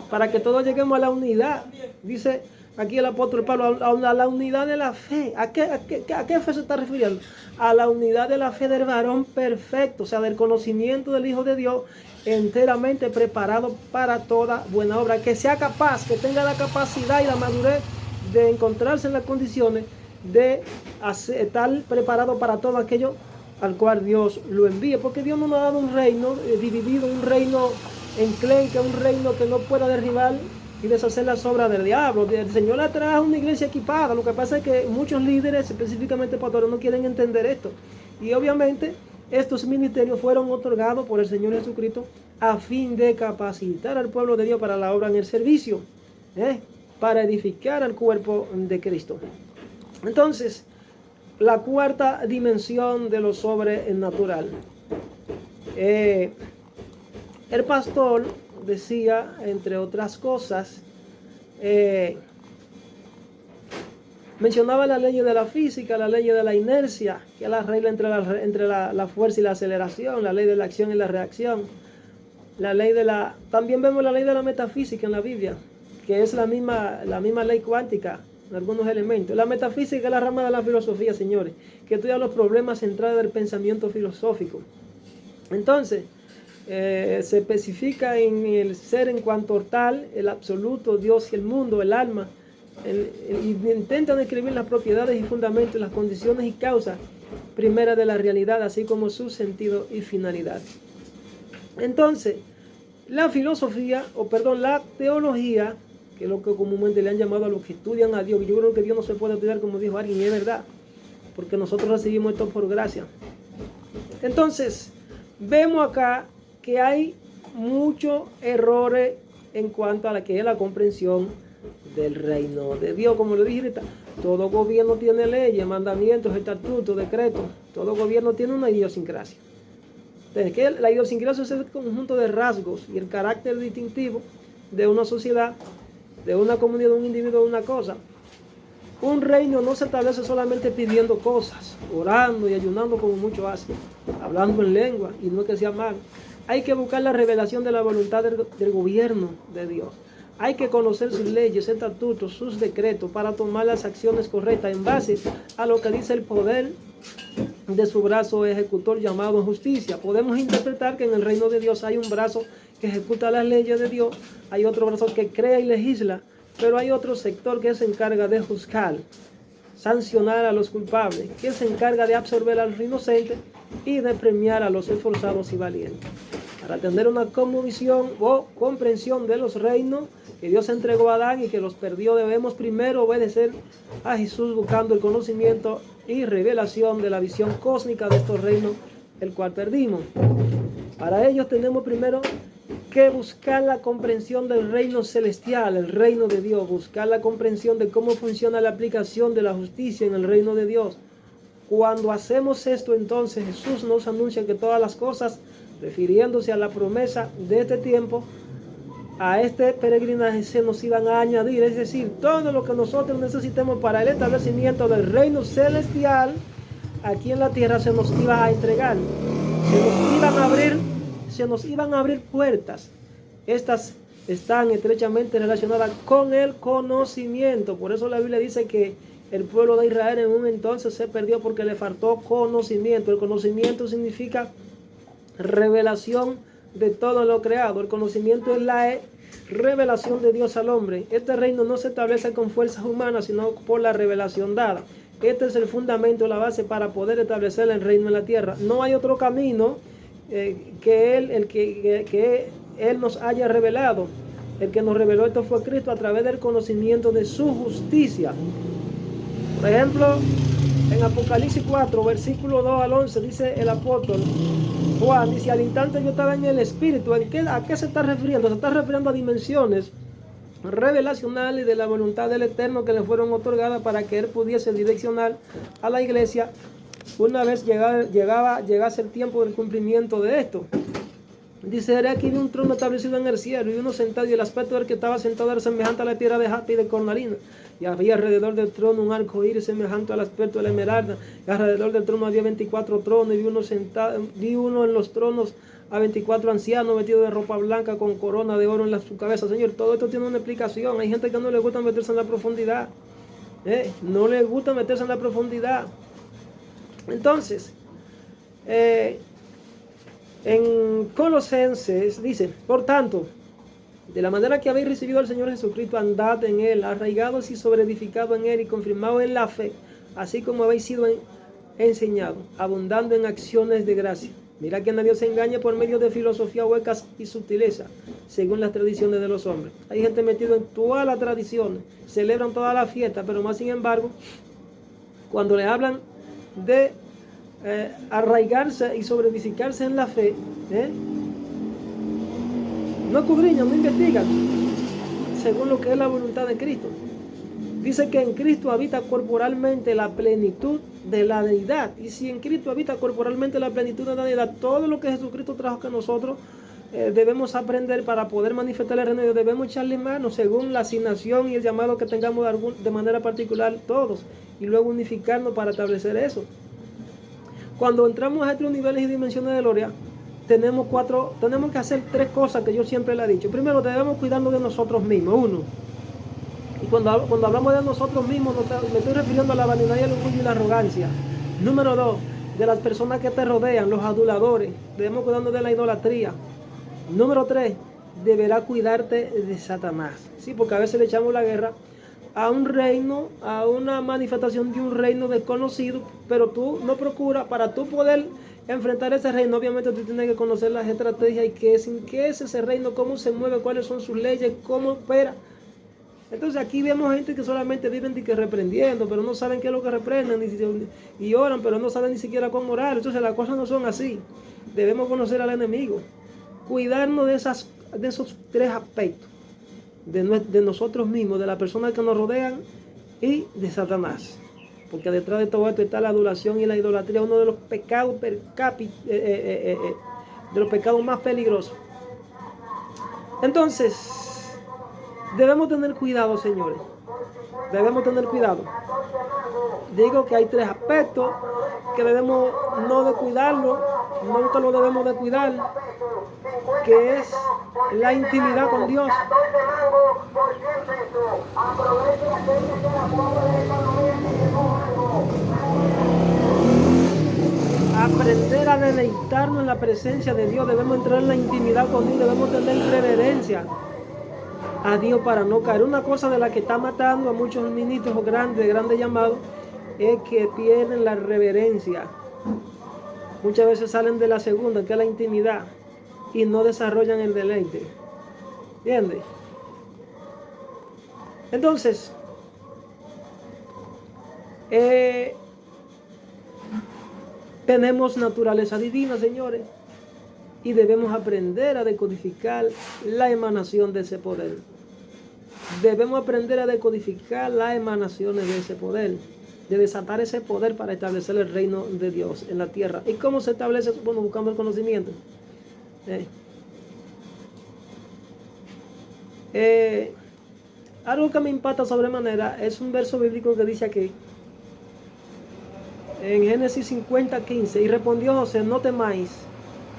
para que todos lleguemos a la unidad. Dice aquí el apóstol Pablo, a la unidad de la fe. ¿A qué fe se está refiriendo? A la unidad de la fe del varón perfecto, o sea, del conocimiento del Hijo de Dios, enteramente preparado para toda buena obra, que sea capaz, que tenga la capacidad y la madurez de encontrarse en las condiciones de estar preparado para todo aquello al cual Dios lo envíe, porque Dios no nos ha dado un reino dividido, un reino enclenque, un reino que no pueda derribar y deshacer las obras del diablo. El Señor le trae una iglesia equipada. Lo que pasa es que muchos líderes, específicamente pastores, no quieren entender esto. Y obviamente Estos ministerios fueron otorgados por el Señor Jesucristo a fin de capacitar al pueblo de Dios para la obra en el servicio, para edificar al cuerpo de Cristo. Entonces, la cuarta dimensión de lo sobrenatural. El pastor decía, entre otras cosas, mencionaba la ley de la física, la ley de la inercia, que es la regla entre la fuerza y la aceleración, la ley de la acción y la reacción. También vemos la ley de la metafísica en la Biblia, que es la misma ley cuántica en algunos elementos. La metafísica es la rama de la filosofía, señores, que estudia los problemas centrales del pensamiento filosófico. Entonces, se especifica en el ser en cuanto tal, el absoluto, Dios y el mundo, el alma, y intentan describir las propiedades y fundamentos, las condiciones y causas primeras de la realidad, así como su sentido y finalidad. Entonces, la teología, que es lo que comúnmente le han llamado a los que estudian a Dios, yo creo que Dios no se puede estudiar como dijo alguien, y es verdad, porque nosotros recibimos esto por gracia. Entonces, vemos acá que hay muchos errores en cuanto a la que es la comprensión del reino de Dios. Como lo dije ahorita, todo gobierno tiene leyes, mandamientos, estatutos, decretos. Todo gobierno tiene una idiosincrasia. Entonces, que la idiosincrasia es el conjunto de rasgos y el carácter distintivo de una sociedad, de una comunidad, de un individuo, de una cosa. Un reino no se establece solamente pidiendo cosas, orando y ayunando como muchos hacen, hablando en lengua, y no es que sea mal. Hay que buscar la revelación de la voluntad del gobierno de Dios. Hay que conocer sus leyes, estatutos, sus decretos para tomar las acciones correctas en base a lo que dice el poder de su brazo ejecutor llamado justicia. Podemos interpretar que en el reino de Dios hay un brazo que ejecuta las leyes de Dios, hay otro brazo que crea y legisla, pero hay otro sector que se encarga de juzgar, sancionar a los culpables, que se encarga de absorber a los inocentes y de premiar a los esforzados y valientes. Para tener una cosmovisión o comprensión de los reinos que Dios entregó a Adán y que los perdió, debemos primero obedecer a Jesús buscando el conocimiento y revelación de la visión cósmica de estos reinos, el cual perdimos. Para ello tenemos primero que buscar la comprensión del reino celestial, el reino de Dios, buscar la comprensión de cómo funciona la aplicación de la justicia en el reino de Dios. Cuando hacemos esto, entonces Jesús nos anuncia que todas las cosas, refiriéndose a la promesa de este tiempo, a este peregrinaje se nos iban a añadir, es decir, todo lo que nosotros necesitemos para el establecimiento del reino celestial, aquí en la tierra se nos iba a entregar. Se nos iban a abrir puertas. Estas están estrechamente relacionadas con el conocimiento. Por eso la Biblia dice que el pueblo de Israel en un entonces se perdió porque le faltó conocimiento. El conocimiento significa revelación de todo lo creado. El conocimiento es la revelación de Dios al hombre. Este reino no se establece con fuerzas humanas, sino por la revelación dada. Este es el fundamento, la base para poder establecer el reino en la tierra. No hay otro camino que Él nos haya revelado. El que nos reveló esto fue Cristo a través del conocimiento de su justicia. Por ejemplo, en Apocalipsis 4, versículo 2 al 11, dice el apóstol Juan, dice, al instante yo estaba en el Espíritu. ¿A qué se está refiriendo? Se está refiriendo a dimensiones revelacionales de la voluntad del Eterno que le fueron otorgadas para que Él pudiese direccionar a la iglesia una vez llegase el tiempo del cumplimiento de esto. Dice, aquí vi un trono establecido en el cielo y uno sentado, y el aspecto del que estaba sentado era semejante a la piedra de jaspe y de cornalina. Y había alrededor del trono un arco iris semejante al aspecto de la esmeralda. Y alrededor del trono había 24 tronos, y vi uno en los tronos a 24 ancianos vestidos de ropa blanca con corona de oro en su cabeza. Señor, todo esto tiene una explicación. Hay gente que no le gusta meterse en la profundidad. No le gusta meterse en la profundidad. Entonces, en Colosenses dice, por tanto, de la manera que habéis recibido al Señor Jesucristo, andad en Él, arraigados y sobreedificados en Él y confirmados en la fe, así como habéis sido enseñados, abundando en acciones de gracia. Mira que nadie se engañe por medio de filosofía huecas y sutileza, según las tradiciones de los hombres. Hay gente metida en todas las tradiciones, celebran todas las fiestas, pero más sin embargo, cuando le hablan de arraigarse y sobreedificarse en la fe, no escudriñan, no investigan según lo que es la voluntad de Cristo. Dice que en Cristo habita corporalmente la plenitud de la deidad. Y si en Cristo habita corporalmente la plenitud de la deidad, todo lo que Jesucristo trajo que nosotros debemos aprender para poder manifestar el reino de Dios, debemos echarle mano según la asignación y el llamado que tengamos de manera particular todos, y luego unificarnos para establecer eso. Cuando entramos a estos niveles y dimensiones de gloria, tenemos que hacer tres cosas que yo siempre le he dicho. Primero, debemos cuidarnos de nosotros mismos. Uno, y cuando hablamos de nosotros mismos, me estoy refiriendo a la vanidad y el orgullo y la arrogancia. Número dos, de las personas que te rodean, los aduladores. Debemos cuidarnos de la idolatría. Número tres, deberá cuidarte de Satanás. Sí, porque a veces le echamos la guerra a un reino, a una manifestación de un reino desconocido, pero tú no procuras, para tú poder enfrentar ese reino, obviamente tú tienes que conocer las estrategias y qué es ese reino, cómo se mueve, cuáles son sus leyes, cómo opera. Entonces aquí vemos gente que solamente viven reprendiendo, pero no saben qué es lo que reprenden, y oran, pero no saben ni siquiera cómo orar. Entonces las cosas no son así. Debemos conocer al enemigo, cuidarnos de esos tres aspectos, de nosotros mismos, de las personas que nos rodean y de Satanás. Porque detrás de todo esto está la adulación y la idolatría, uno de los pecados de los pecados más peligrosos. Entonces, debemos tener cuidado, señores. Debemos tener cuidado. Digo que hay tres aspectos que debemos no descuidarlo, nunca lo debemos descuidar, que es la intimidad con Dios. Aprender a deleitarnos en la presencia de Dios. Debemos entrar en la intimidad con Dios. Debemos tener reverencia a Dios para no caer. Una cosa de la que está matando a muchos ministros grandes, de grandes llamados, es que pierden la reverencia. Muchas veces salen de la segunda, que es la intimidad, y no desarrollan el deleite. ¿Entiendes? Entonces, tenemos naturaleza divina, señores, y debemos aprender a decodificar la emanación de ese poder. Debemos aprender a decodificar las emanaciones de ese poder, de desatar ese poder para establecer el reino de Dios en la tierra. ¿Y cómo se establece? Bueno, buscando el conocimiento. Algo que me impacta sobremanera es un verso bíblico que dice aquí, en Génesis 50:15, y respondió José: no temáis,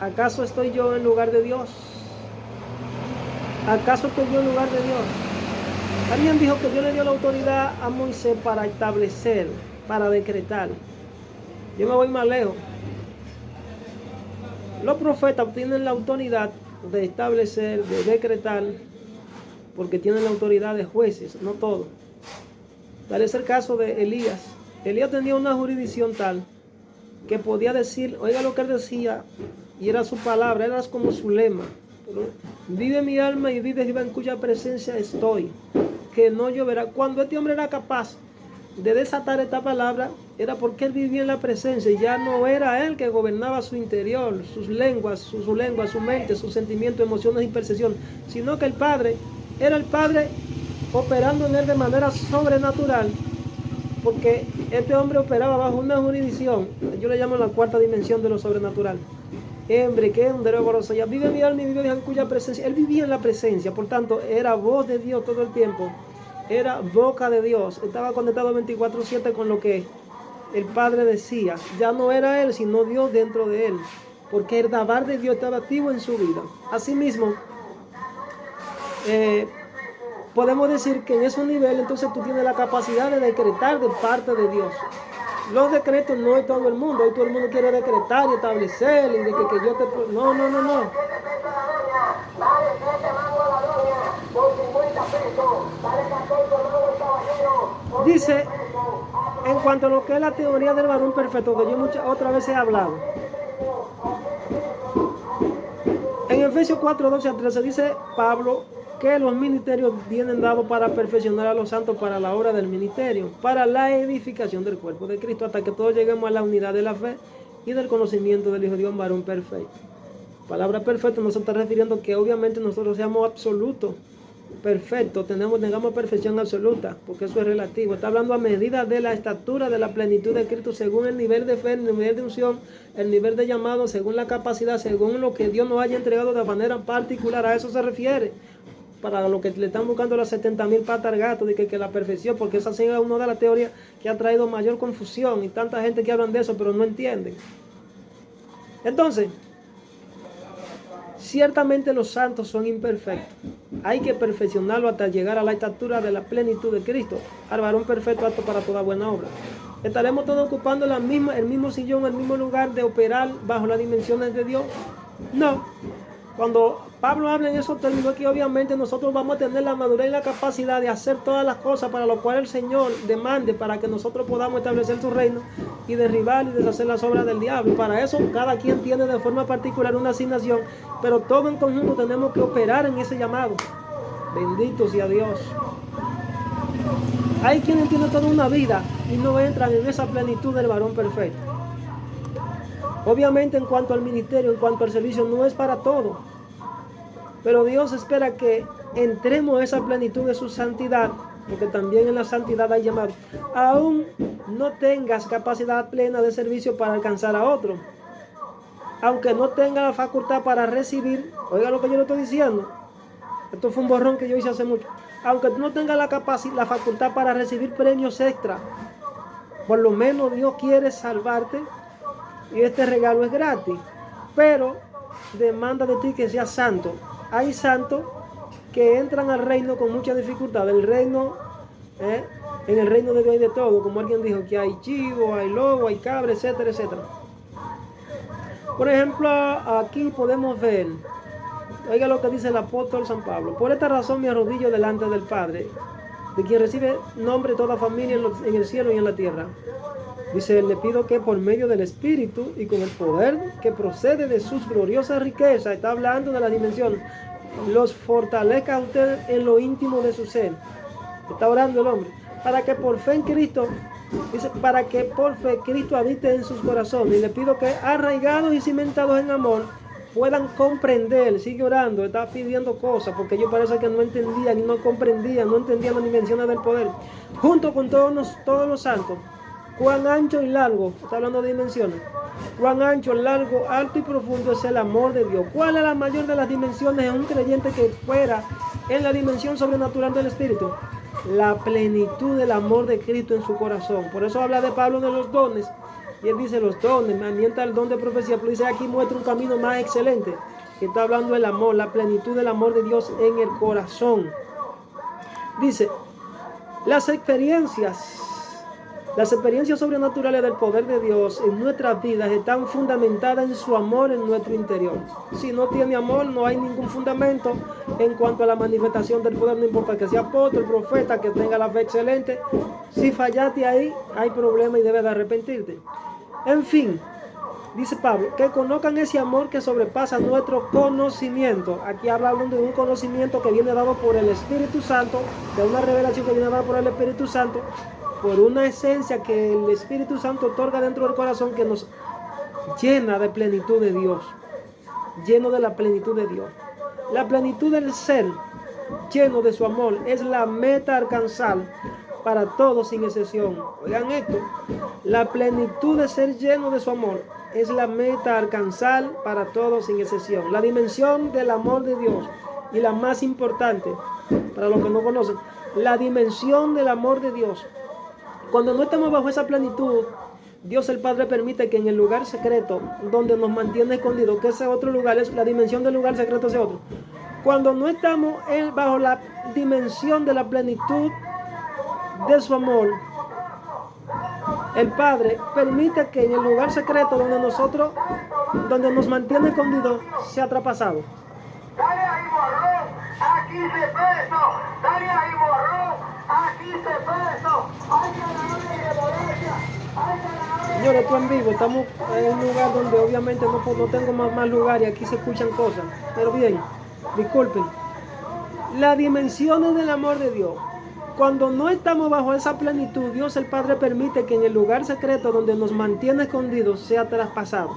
¿acaso estoy yo en lugar de Dios? ¿Acaso estoy yo en lugar de Dios? Alguien dijo que Dios le dio la autoridad a Moisés para establecer, para decretar. Yo me voy más lejos. Los profetas tienen la autoridad de establecer, de decretar, porque tienen la autoridad de jueces, no todo. Tal es el caso de Elías. Elías tenía una jurisdicción tal que podía decir, oiga lo que él decía, y era su palabra, era como su lema: vive mi alma y vive Jehová en cuya presencia estoy, que no lloverá. Cuando este hombre era capaz de desatar esta palabra, era porque él vivía en la presencia, y ya no era él que gobernaba su interior, sus lenguas, su lengua, su mente, sus sentimientos, emociones y percepción, sino que el Padre era el Padre operando en él de manera sobrenatural, porque este hombre operaba bajo una jurisdicción, yo le llamo la cuarta dimensión de lo sobrenatural. Hombre, que ya vive mi alma y vive en cuya presencia. Él vivía en la presencia, por tanto, era voz de Dios todo el tiempo, era boca de Dios, estaba conectado 24/7 con lo que el Padre decía. Ya no era él, sino Dios dentro de él, porque el Dabar de Dios estaba activo en su vida. Asimismo, podemos decir que en ese nivel, entonces tú tienes la capacidad de decretar de parte de Dios. Los decretos no es todo el mundo. Hoy todo el mundo quiere decretar y establecer, y de que yo te... No. Dice, en cuanto a lo que es la teoría del varón perfecto, que yo otra vez he hablado. En Efesios 4:12-13 dice Pablo que los ministerios vienen dados para perfeccionar a los santos para la obra del ministerio, para la edificación del cuerpo de Cristo, hasta que todos lleguemos a la unidad de la fe y del conocimiento del Hijo de Dios, varón perfecto. Palabra perfecto no se está refiriendo que obviamente nosotros seamos absolutos, perfectos, tengamos perfección absoluta, porque eso es relativo. Está hablando a medida de la estatura de la plenitud de Cristo, según el nivel de fe, el nivel de unción, el nivel de llamado, según la capacidad, según lo que Dios nos haya entregado de manera particular. A eso se refiere. Para lo que le están buscando las 70,000 patas al gato, de que la perfección, porque esa es una de las teorías que ha traído mayor confusión y tanta gente que hablan de eso, pero no entienden. Entonces, ciertamente los santos son imperfectos. Hay que perfeccionarlo hasta llegar a la estatura de la plenitud de Cristo, al varón perfecto apto para toda buena obra. ¿Estaremos todos ocupando el mismo sillón, el mismo lugar de operar bajo las dimensiones de Dios? No. Cuando Pablo habla en esos términos, que obviamente nosotros vamos a tener la madurez y la capacidad de hacer todas las cosas para lo cual el Señor demande, para que nosotros podamos establecer su reino y derribar y deshacer las obras del diablo. Y para eso cada quien tiene de forma particular una asignación, pero todo en conjunto tenemos que operar en ese llamado. Bendito sea Dios. Hay quienes tienen toda una vida y no entran en esa plenitud del varón perfecto. Obviamente en cuanto al ministerio, en cuanto al servicio, no es para todo. Pero Dios espera que entremos a esa plenitud de su santidad, porque también en la santidad hay llamado. Aún no tengas capacidad plena de servicio para alcanzar a otro. Aunque no tenga la facultad para recibir, oiga lo que yo le estoy diciendo. Esto fue un borrón que yo hice hace mucho. Aunque no tenga la facultad para recibir premios extra, por lo menos Dios quiere salvarte. Y este regalo es gratis, pero demanda de ti que seas santo. Hay santos que entran al reino con mucha dificultad. En el reino de Dios hay de todo, como alguien dijo, que hay chivo, hay lobo, hay cabra, etcétera, etcétera. Por ejemplo, aquí podemos ver, oiga lo que dice el apóstol San Pablo: por esta razón me arrodillo delante del Padre, de quien recibe nombre toda familia en el cielo y en la tierra. Dice, le pido que por medio del Espíritu y con el poder que procede de sus gloriosas riquezas, está hablando de la dimensión, los fortalezca a ustedes en lo íntimo de su ser. Está orando el hombre. Para que por fe en Cristo, dice, para que por fe Cristo habite en sus corazones. Y le pido que arraigados y cimentados en amor, puedan comprender. Sigue orando, está pidiendo cosas, porque ellos parece que no entendían y no comprendían, no entendían las dimensiones del poder. Junto con todos los santos, cuán ancho y largo, está hablando de dimensiones, cuán ancho, largo, alto y profundo es el amor de Dios. ¿Cuál es la mayor de las dimensiones en un creyente que fuera en la dimensión sobrenatural del Espíritu? La plenitud del amor de Cristo en su corazón. Por eso habla de Pablo de los dones, y él dice los dones, me mientras el don de profecía, pero dice aquí muestra un camino más excelente, que está hablando del amor, la plenitud del amor de Dios en el corazón. Dice, las experiencias sobrenaturales del poder de Dios en nuestras vidas están fundamentadas en su amor en nuestro interior. Si no tiene amor, no hay ningún fundamento en cuanto a la manifestación del poder. No importa que sea apóstol, profeta, que tenga la fe excelente. Si fallaste ahí, hay problema y debes de arrepentirte. En fin, dice Pablo, que conozcan ese amor que sobrepasa nuestro conocimiento. Aquí habla de un conocimiento que viene dado por el Espíritu Santo, de una revelación que viene dada por el Espíritu Santo, por una esencia que el Espíritu Santo otorga dentro del corazón, que nos llena de plenitud de Dios, lleno de la plenitud de Dios. La plenitud del ser lleno de su amor es la meta a alcanzar para todos sin excepción. Oigan esto, la plenitud de ser lleno de su amor es la meta a alcanzar para todos sin excepción. La dimensión del amor de Dios, y la más importante para los que no conocen, la dimensión del amor de Dios. Cuando no estamos bajo esa plenitud, Dios el Padre permite que en el lugar secreto, donde nos mantiene escondidos, que ese otro lugar es la dimensión del lugar secreto, ese otro. Cuando no estamos bajo la dimensión de la plenitud de su amor, el Padre permite que en el lugar secreto donde nos mantiene escondidos, sea traspasado. Dale ahí, borrón, aquí se preso. Dale ahí, borrón, aquí se preso. Hay ganadores de Morelia, hay ganadores. Señores, esto en vivo, estamos en un lugar donde obviamente no tengo más lugar y aquí se escuchan cosas. Pero bien, disculpen. Las dimensiones del amor de Dios Cuando no estamos bajo esa plenitud, Dios el Padre permite que en el lugar secreto donde nos mantiene escondidos sea traspasado,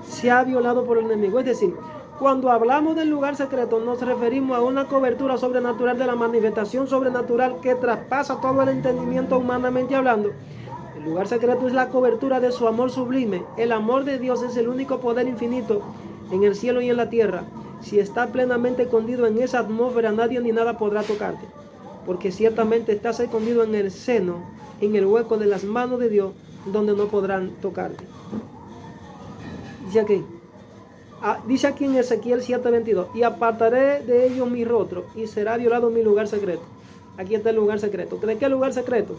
sea violado por el enemigo. Es decir, cuando hablamos del lugar secreto nos referimos a una cobertura sobrenatural de la manifestación sobrenatural que traspasa todo el entendimiento humanamente hablando. El lugar secreto es la cobertura de su amor sublime. El amor de Dios es el único poder infinito en el cielo y en la tierra. Si está plenamente escondido en esa atmósfera, nadie ni nada podrá tocarte, porque ciertamente estás escondido en el seno, en el hueco de las manos de Dios, donde no podrán tocarte. Dice aquí en Ezequiel 7:22, y apartaré de ellos mi rostro, y será violado mi lugar secreto. Aquí está el lugar secreto. ¿De qué lugar secreto?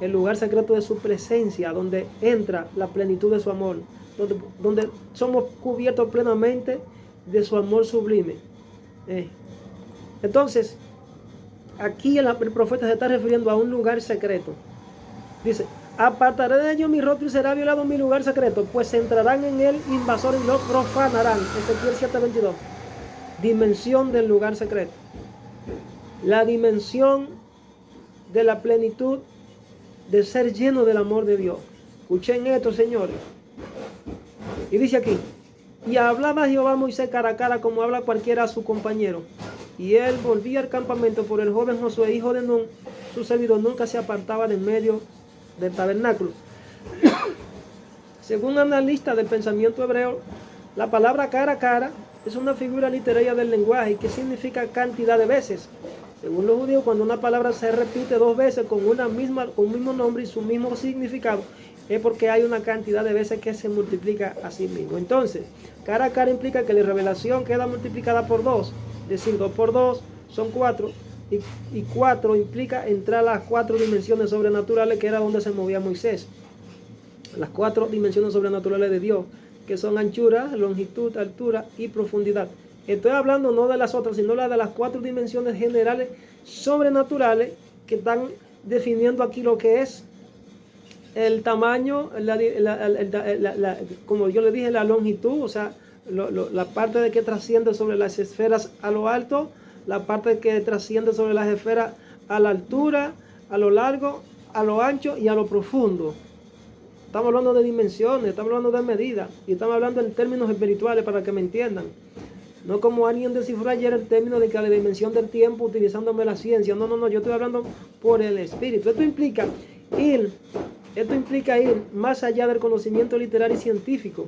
El lugar secreto de su presencia, donde entra la plenitud de su amor, donde somos cubiertos plenamente de su amor sublime. Entonces, aquí el profeta se está refiriendo a un lugar secreto. Dice, apartaré de ellos mi rostro y será violado mi lugar secreto, pues entrarán en él invasores y lo profanarán. Ezequiel 7:22. Dimensión del lugar secreto. La dimensión de la plenitud de ser lleno del amor de Dios. Escuchen esto, señores. Y dice aquí, y hablaba Jehová a Moisés cara a cara como habla cualquiera a su compañero. Y él volvía al campamento por el joven Josué, hijo de Nun. Su servidor nunca se apartaba de en medio del tabernáculo. Según analistas del pensamiento hebreo, la palabra cara a cara es una figura literaria del lenguaje que significa cantidad de veces. Según los judíos, cuando una palabra se repite dos veces con un mismo nombre y su mismo significado, es porque hay una cantidad de veces que se multiplica a sí mismo. Entonces, cara a cara implica que la revelación queda multiplicada por 2. Es decir, 2 por 2 son 4. Y 4 implica entrar a las 4 dimensiones sobrenaturales, que era donde se movía Moisés. Las 4 dimensiones sobrenaturales de Dios, que son anchura, longitud, altura y profundidad. Estoy hablando no de las otras, sino de las 4 dimensiones generales sobrenaturales que están definiendo aquí lo que es el tamaño, como yo le dije, la longitud, o sea, la parte de que trasciende sobre las esferas a lo alto, la parte que trasciende sobre las esferas a la altura, a lo largo, a lo ancho y a lo profundo. Estamos hablando de dimensiones, estamos hablando de medidas y estamos hablando en términos espirituales para que me entiendan. No como alguien descifró ayer el término de que la dimensión del tiempo utilizándome la ciencia. No, yo estoy hablando por el espíritu. Esto implica ir más allá del conocimiento literario y científico.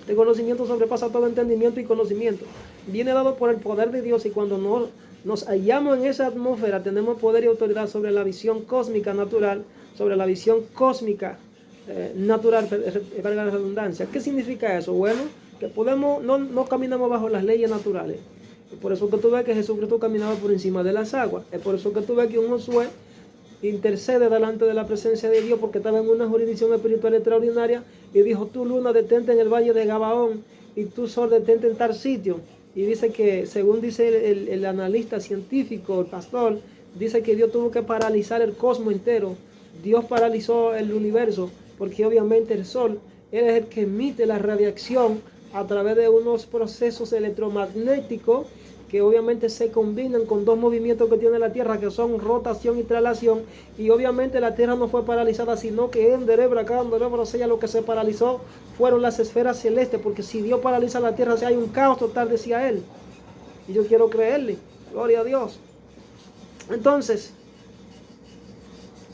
El conocimiento sobrepasa todo entendimiento y conocimiento. Viene dado por el poder de Dios, y cuando nos hallamos en esa atmósfera tenemos poder y autoridad sobre la visión cósmica natural, sobre la visión cósmica natural, valga la redundancia. ¿Qué significa eso? Bueno, que no caminamos bajo las leyes naturales. Es por eso que tú ves que Jesucristo caminaba por encima de las aguas. Es por eso que tú ves que un Josué intercede delante de la presencia de Dios, porque estaba en una jurisdicción espiritual extraordinaria, y dijo, tú luna detente en el valle de Gabaón, y tú sol detente en tal sitio. Y dice que, según dice el analista científico, el pastor, dice que Dios tuvo que paralizar el cosmos entero. Dios paralizó el universo, porque obviamente el sol es el que emite la radiación a través de unos procesos electromagnéticos que obviamente se combinan con 2 movimientos que tiene la Tierra, que son rotación y traslación. Y obviamente la Tierra no fue paralizada, sino que lo que se paralizó fueron las esferas celestes, porque si Dios paraliza la Tierra, si hay un caos total, decía él. Y yo quiero creerle, gloria a Dios. Entonces,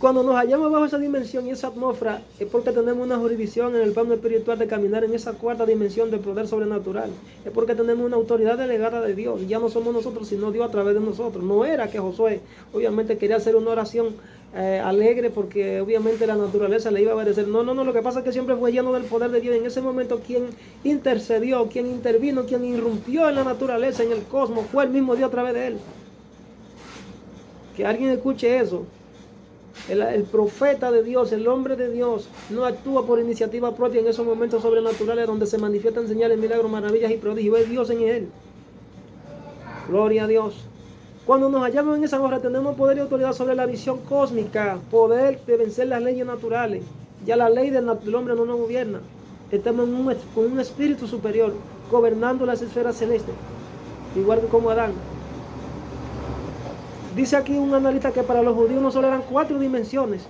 cuando nos hallamos bajo esa dimensión y esa atmósfera, es porque tenemos una jurisdicción en el plano espiritual de caminar en esa 4ª dimensión del poder sobrenatural. Es porque tenemos una autoridad delegada de Dios. Y ya no somos nosotros, sino Dios a través de nosotros. No era que Josué obviamente quería hacer una oración alegre porque obviamente la naturaleza le iba a obedecer. No, lo que pasa es que siempre fue lleno del poder de Dios. En ese momento quien intercedió, quien intervino, quien irrumpió en la naturaleza, en el cosmos, fue el mismo Dios a través de él. Que alguien escuche eso. El profeta de Dios, el hombre de Dios, no actúa por iniciativa propia en esos momentos sobrenaturales donde se manifiestan señales, milagros, maravillas y prodigios. Es Dios en él. Gloria a Dios. Cuando nos hallamos en esa obra tenemos poder y autoridad sobre la visión cósmica, poder de vencer las leyes naturales. Ya la ley del hombre no nos gobierna. Estamos con un espíritu superior gobernando las esferas celestes, igual que como Adán. Dice aquí un analista que para los judíos no solo eran 4 dimensiones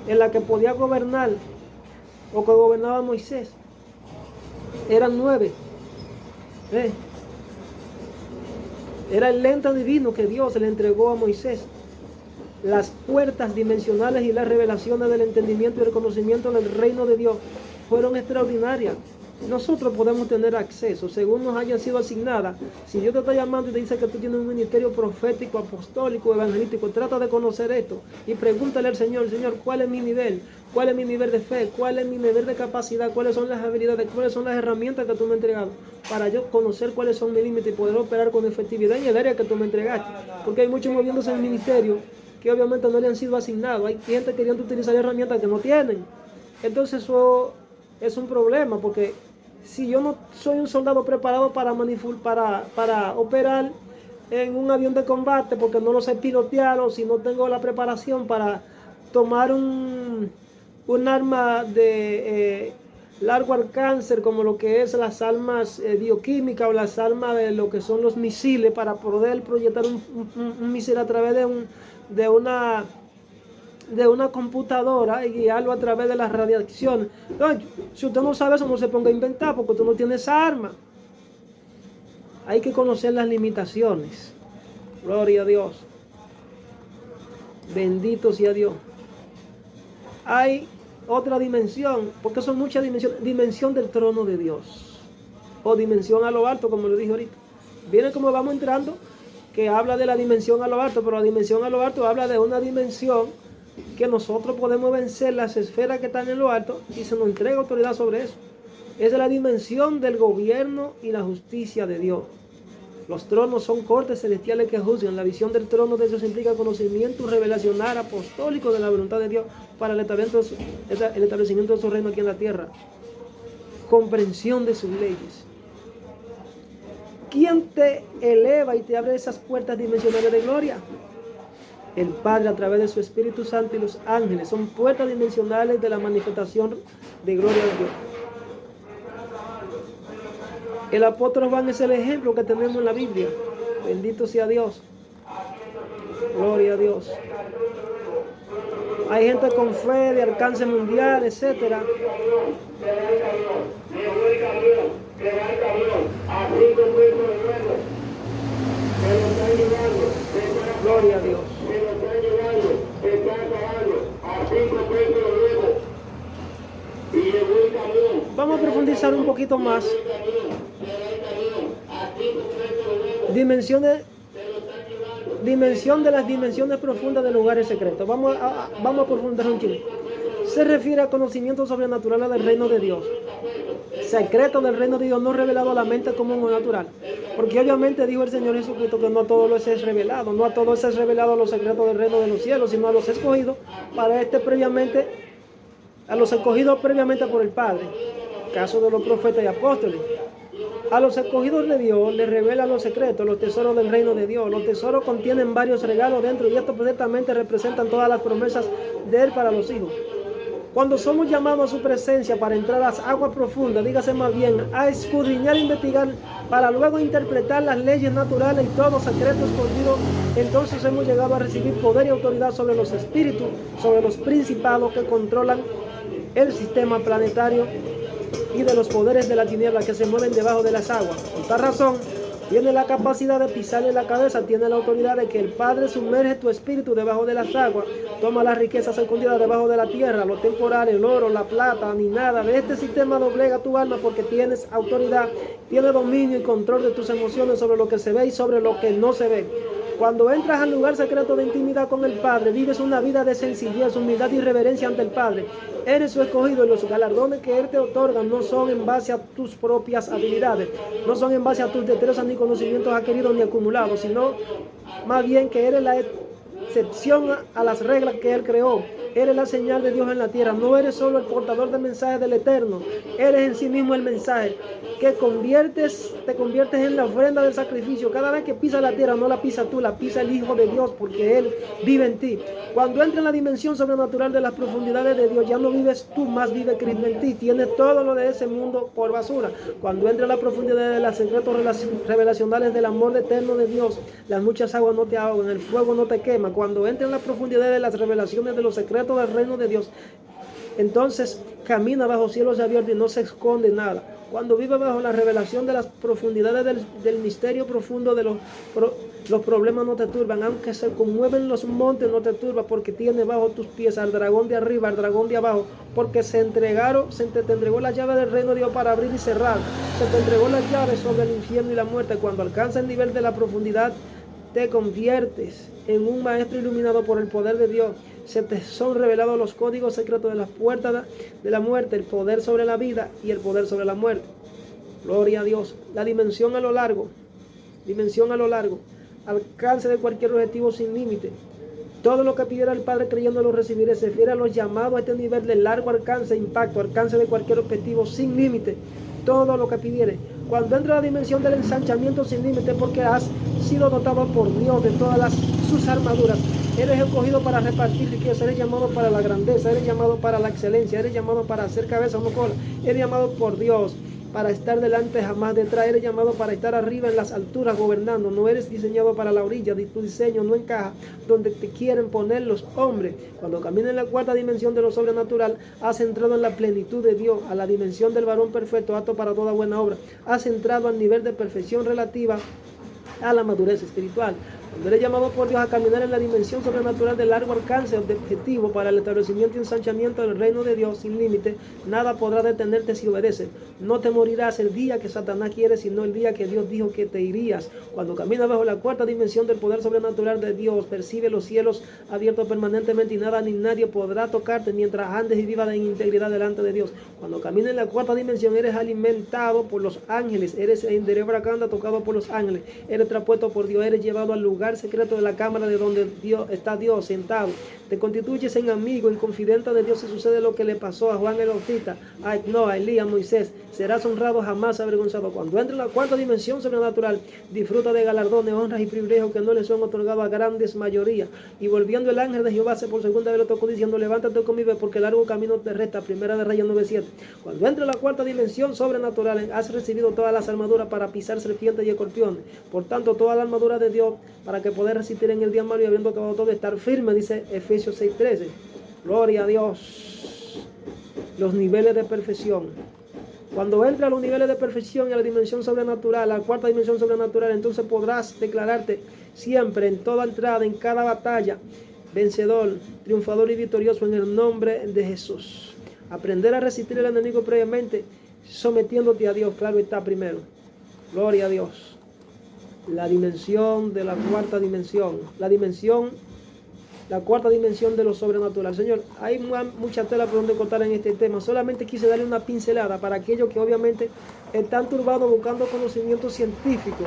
en las que podía gobernar o que gobernaba Moisés, eran 9. Era el lente divino que Dios le entregó a Moisés. Las puertas dimensionales y las revelaciones del entendimiento y el conocimiento del reino de Dios fueron extraordinarias. Nosotros podemos tener acceso según nos hayan sido asignadas. Si Dios te está llamando y te dice que tú tienes un ministerio profético, apostólico, evangelístico, trata de conocer esto y pregúntale al Señor, Señor, ¿cuál es mi nivel? ¿Cuál es mi nivel de fe? ¿Cuál es mi nivel de capacidad? ¿Cuáles son las habilidades? ¿Cuáles son las herramientas que tú me has entregado? Para yo conocer cuáles son mis límites y poder operar con efectividad en el área que tú me entregaste. Porque hay muchos moviéndose en el ministerio que obviamente no le han sido asignados. Hay gente queriendo utilizar herramientas que no tienen. Entonces eso es un problema, porque si yo no soy un soldado preparado para operar en un avión de combate, porque no lo sé pilotear, o si no tengo la preparación para tomar un arma de largo alcance, como lo que es las armas bioquímicas o las armas de lo que son los misiles, para poder proyectar un misil a través de una computadora y guiarlo a través de las radiaciones. Entonces, si usted no sabe eso, no se ponga a inventar, porque usted no tiene esa arma. Hay que conocer las limitaciones. Gloria a Dios. Bendito sea Dios. Hay otra dimensión, porque son muchas dimensiones. Dimensión del trono de Dios, o dimensión a lo alto, como lo dije ahorita. Viene como vamos entrando, que habla de la dimensión a lo alto, pero la dimensión a lo alto habla de una dimensión que nosotros podemos vencer las esferas que están en lo alto y se nos entrega autoridad sobre eso. Es la dimensión del gobierno y la justicia de Dios. Los tronos son cortes celestiales que juzgan. La visión del trono de Dios implica conocimiento revelacional apostólico de la voluntad de Dios para el establecimiento de su reino aquí en la tierra. Comprensión de sus leyes. ¿Quién te eleva y te abre esas puertas dimensionales de gloria? El Padre, a través de su Espíritu Santo, y los ángeles. Son puertas dimensionales de la manifestación de gloria de Dios. El apóstol Juan es el ejemplo que tenemos en la Biblia. Bendito sea Dios. Gloria a Dios. Hay gente con fe de alcance mundial, etcétera. Gloria a Dios. Vamos a profundizar un poquito más. Dimensión de las dimensiones profundas de lugares secretos. Vamos a profundizar un poquito. Se refiere a conocimientos sobrenaturales del reino de Dios. Secreto del reino de Dios no revelado a la mente común o natural. Porque obviamente dijo el Señor Jesucristo que no todo lo es revelado. No a todos es revelado los secretos del reino de los cielos, sino a los escogidos a los escogidos previamente por el Padre. Caso de los profetas y apóstoles. A los escogidos de Dios les revela los secretos, los tesoros del reino de Dios. Los tesoros contienen varios regalos dentro y estos perfectamente representan todas las promesas de Él para los hijos. Cuando somos llamados a su presencia para entrar a las aguas profundas, dígase más bien, a escudriñar e investigar, para luego interpretar las leyes naturales y todos los secretos escondidos, entonces hemos llegado a recibir poder y autoridad sobre los espíritus, sobre los principados que controlan el sistema planetario y de los poderes de la tiniebla que se mueven debajo de las aguas. Por esta razón, tiene la capacidad de pisarle la cabeza, tiene la autoridad de que el Padre sumerge tu espíritu debajo de las aguas, toma las riquezas escondidas debajo de la tierra, lo temporal, el oro, la plata, ni nada de este sistema doblega tu alma porque tienes autoridad, tienes dominio y control de tus emociones sobre lo que se ve y sobre lo que no se ve. Cuando entras al lugar secreto de intimidad con el Padre, vives una vida de sencillez, humildad y reverencia ante el Padre. Eres su escogido y los galardones que Él te otorga no son en base a tus propias habilidades, no son en base a tus destrezas ni conocimientos adquiridos ni acumulados, sino más bien que eres la excepción a las reglas que Él creó. Eres la señal de Dios en la tierra. No eres solo el portador del mensaje del Eterno. Eres en sí mismo el mensaje que te conviertes en la ofrenda del sacrificio. Cada vez que pisas la tierra, no la pisas tú, la pisa el Hijo de Dios, porque Él vive en ti. Cuando entra en la dimensión sobrenatural de las profundidades de Dios, ya no vives tú, más vive Cristo en ti. Tienes todo lo de ese mundo por basura. Cuando entra en la profundidad de los secretos revelacionales del amor eterno de Dios, las muchas aguas no te ahogan, el fuego no te quema. Cuando entra en la profundidad de las revelaciones de los secretos del reino de Dios, entonces camina bajo cielos abiertos y no se esconde nada. Cuando vive bajo la revelación de las profundidades del misterio profundo de los problemas no te turban. Aunque se conmueven los montes no te turba, porque tiene bajo tus pies al dragón de arriba, al dragón de abajo, porque te entregó la llave del reino de Dios para abrir y cerrar. Se te entregó las llaves sobre el infierno y la muerte. Cuando alcanza el nivel de la profundidad, te conviertes en un maestro iluminado por el poder de Dios. Se te son revelados los códigos secretos de las puertas de la muerte, el poder sobre la vida y el poder sobre la muerte. Gloria a Dios. La dimensión a lo largo, alcance de cualquier objetivo sin límite. Todo lo que pidiera el Padre creyendo lo recibiré. Se refiere a los llamados a este nivel de largo alcance, impacto, alcance de cualquier objetivo sin límite. Todo lo que pidiere. Cuando entra la dimensión del ensanchamiento sin límite, porque has sido dotado por Dios de todas sus armaduras. Eres escogido para repartir riqueza, eres llamado para la grandeza, eres llamado para la excelencia, eres llamado para hacer cabeza, no cola. Eres llamado por Dios para estar delante, jamás detrás. Eres llamado para estar arriba en las alturas gobernando. No eres diseñado para la orilla. Tu diseño no encaja donde te quieren poner los hombres. Cuando caminas en la cuarta dimensión de lo sobrenatural, has entrado en la plenitud de Dios, a la dimensión del varón perfecto, apto para toda buena obra. Has entrado al nivel de perfección relativa a la madurez espiritual. Cuando eres llamado por Dios a caminar en la dimensión sobrenatural de largo alcance de objetivo para el establecimiento y ensanchamiento del reino de Dios sin límite, nada podrá detenerte si obedeces. No te morirás el día que Satanás quiere, sino el día que Dios dijo que te irías. Cuando caminas bajo la cuarta dimensión del poder sobrenatural de Dios, percibe los cielos abiertos permanentemente y nada ni nadie podrá tocarte mientras andes y vivas en integridad delante de Dios. Cuando caminas en la cuarta dimensión, eres alimentado por los ángeles, eres en derebracanda tocado por los ángeles, eres traspuesto por Dios, eres llevado al lugar secreto de la cámara de donde está Dios sentado. Te constituyes en amigo, en confidente de Dios si sucede lo que le pasó a Juan el Bautista, a Noé, a Elías, a Moisés. Serás honrado, jamás avergonzado. Cuando entra en la cuarta dimensión sobrenatural, disfruta de galardones, honras y privilegios que no le son otorgados a grandes mayoría. Y volviendo el ángel de Jehová, se por segunda vez lo tocó diciendo: levántate conmigo, porque largo camino te resta. Primera de Reyes 9:7. Cuando entra en la cuarta dimensión sobrenatural, has recibido todas las armaduras para pisar serpientes y escorpiones. Por tanto, toda la armadura de Dios, para que poder resistir en el día malo y habiendo acabado todo, estar firme, dice Efesios 6:13. Gloria a Dios. Los niveles de perfección. Cuando entra a los niveles de perfección y a la dimensión sobrenatural, a la cuarta dimensión sobrenatural, entonces podrás declararte siempre, en toda entrada, en cada batalla, vencedor, triunfador y victorioso en el nombre de Jesús. Aprender a resistir al enemigo previamente, sometiéndote a Dios, claro está, primero. Gloria a Dios. La dimensión de la cuarta dimensión. La cuarta dimensión de lo sobrenatural. Señor, hay mucha tela por donde cortar en este tema. Solamente quise darle una pincelada para aquellos que obviamente están turbados buscando conocimiento científico,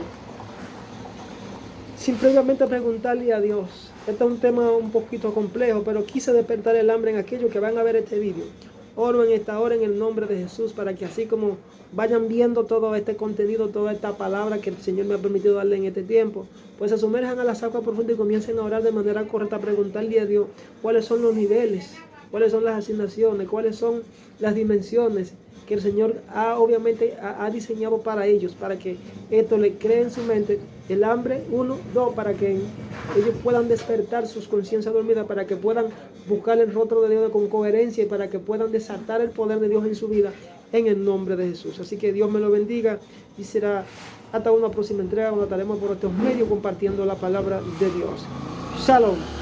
sin previamente preguntarle a Dios. Este es un tema un poquito complejo, pero quise despertar el hambre en aquellos que van a ver este vídeo. Oro en esta hora en el nombre de Jesús, para que así como vayan viendo todo este contenido, toda esta palabra que el Señor me ha permitido darle en este tiempo, pues se sumerjan a las aguas profundas y comiencen a orar de manera correcta, a preguntarle a Dios cuáles son los niveles, cuáles son las asignaciones, cuáles son las dimensiones que el Señor obviamente ha diseñado para ellos, para que esto le cree en su mente el hambre, 1, 2, para que ellos puedan despertar sus conciencias dormidas, para que puedan buscar el rostro de Dios con coherencia y para que puedan desatar el poder de Dios en su vida, en el nombre de Jesús. Así que Dios me lo bendiga y será hasta una próxima entrega donde estaremos por estos medios compartiendo la palabra de Dios. Shalom.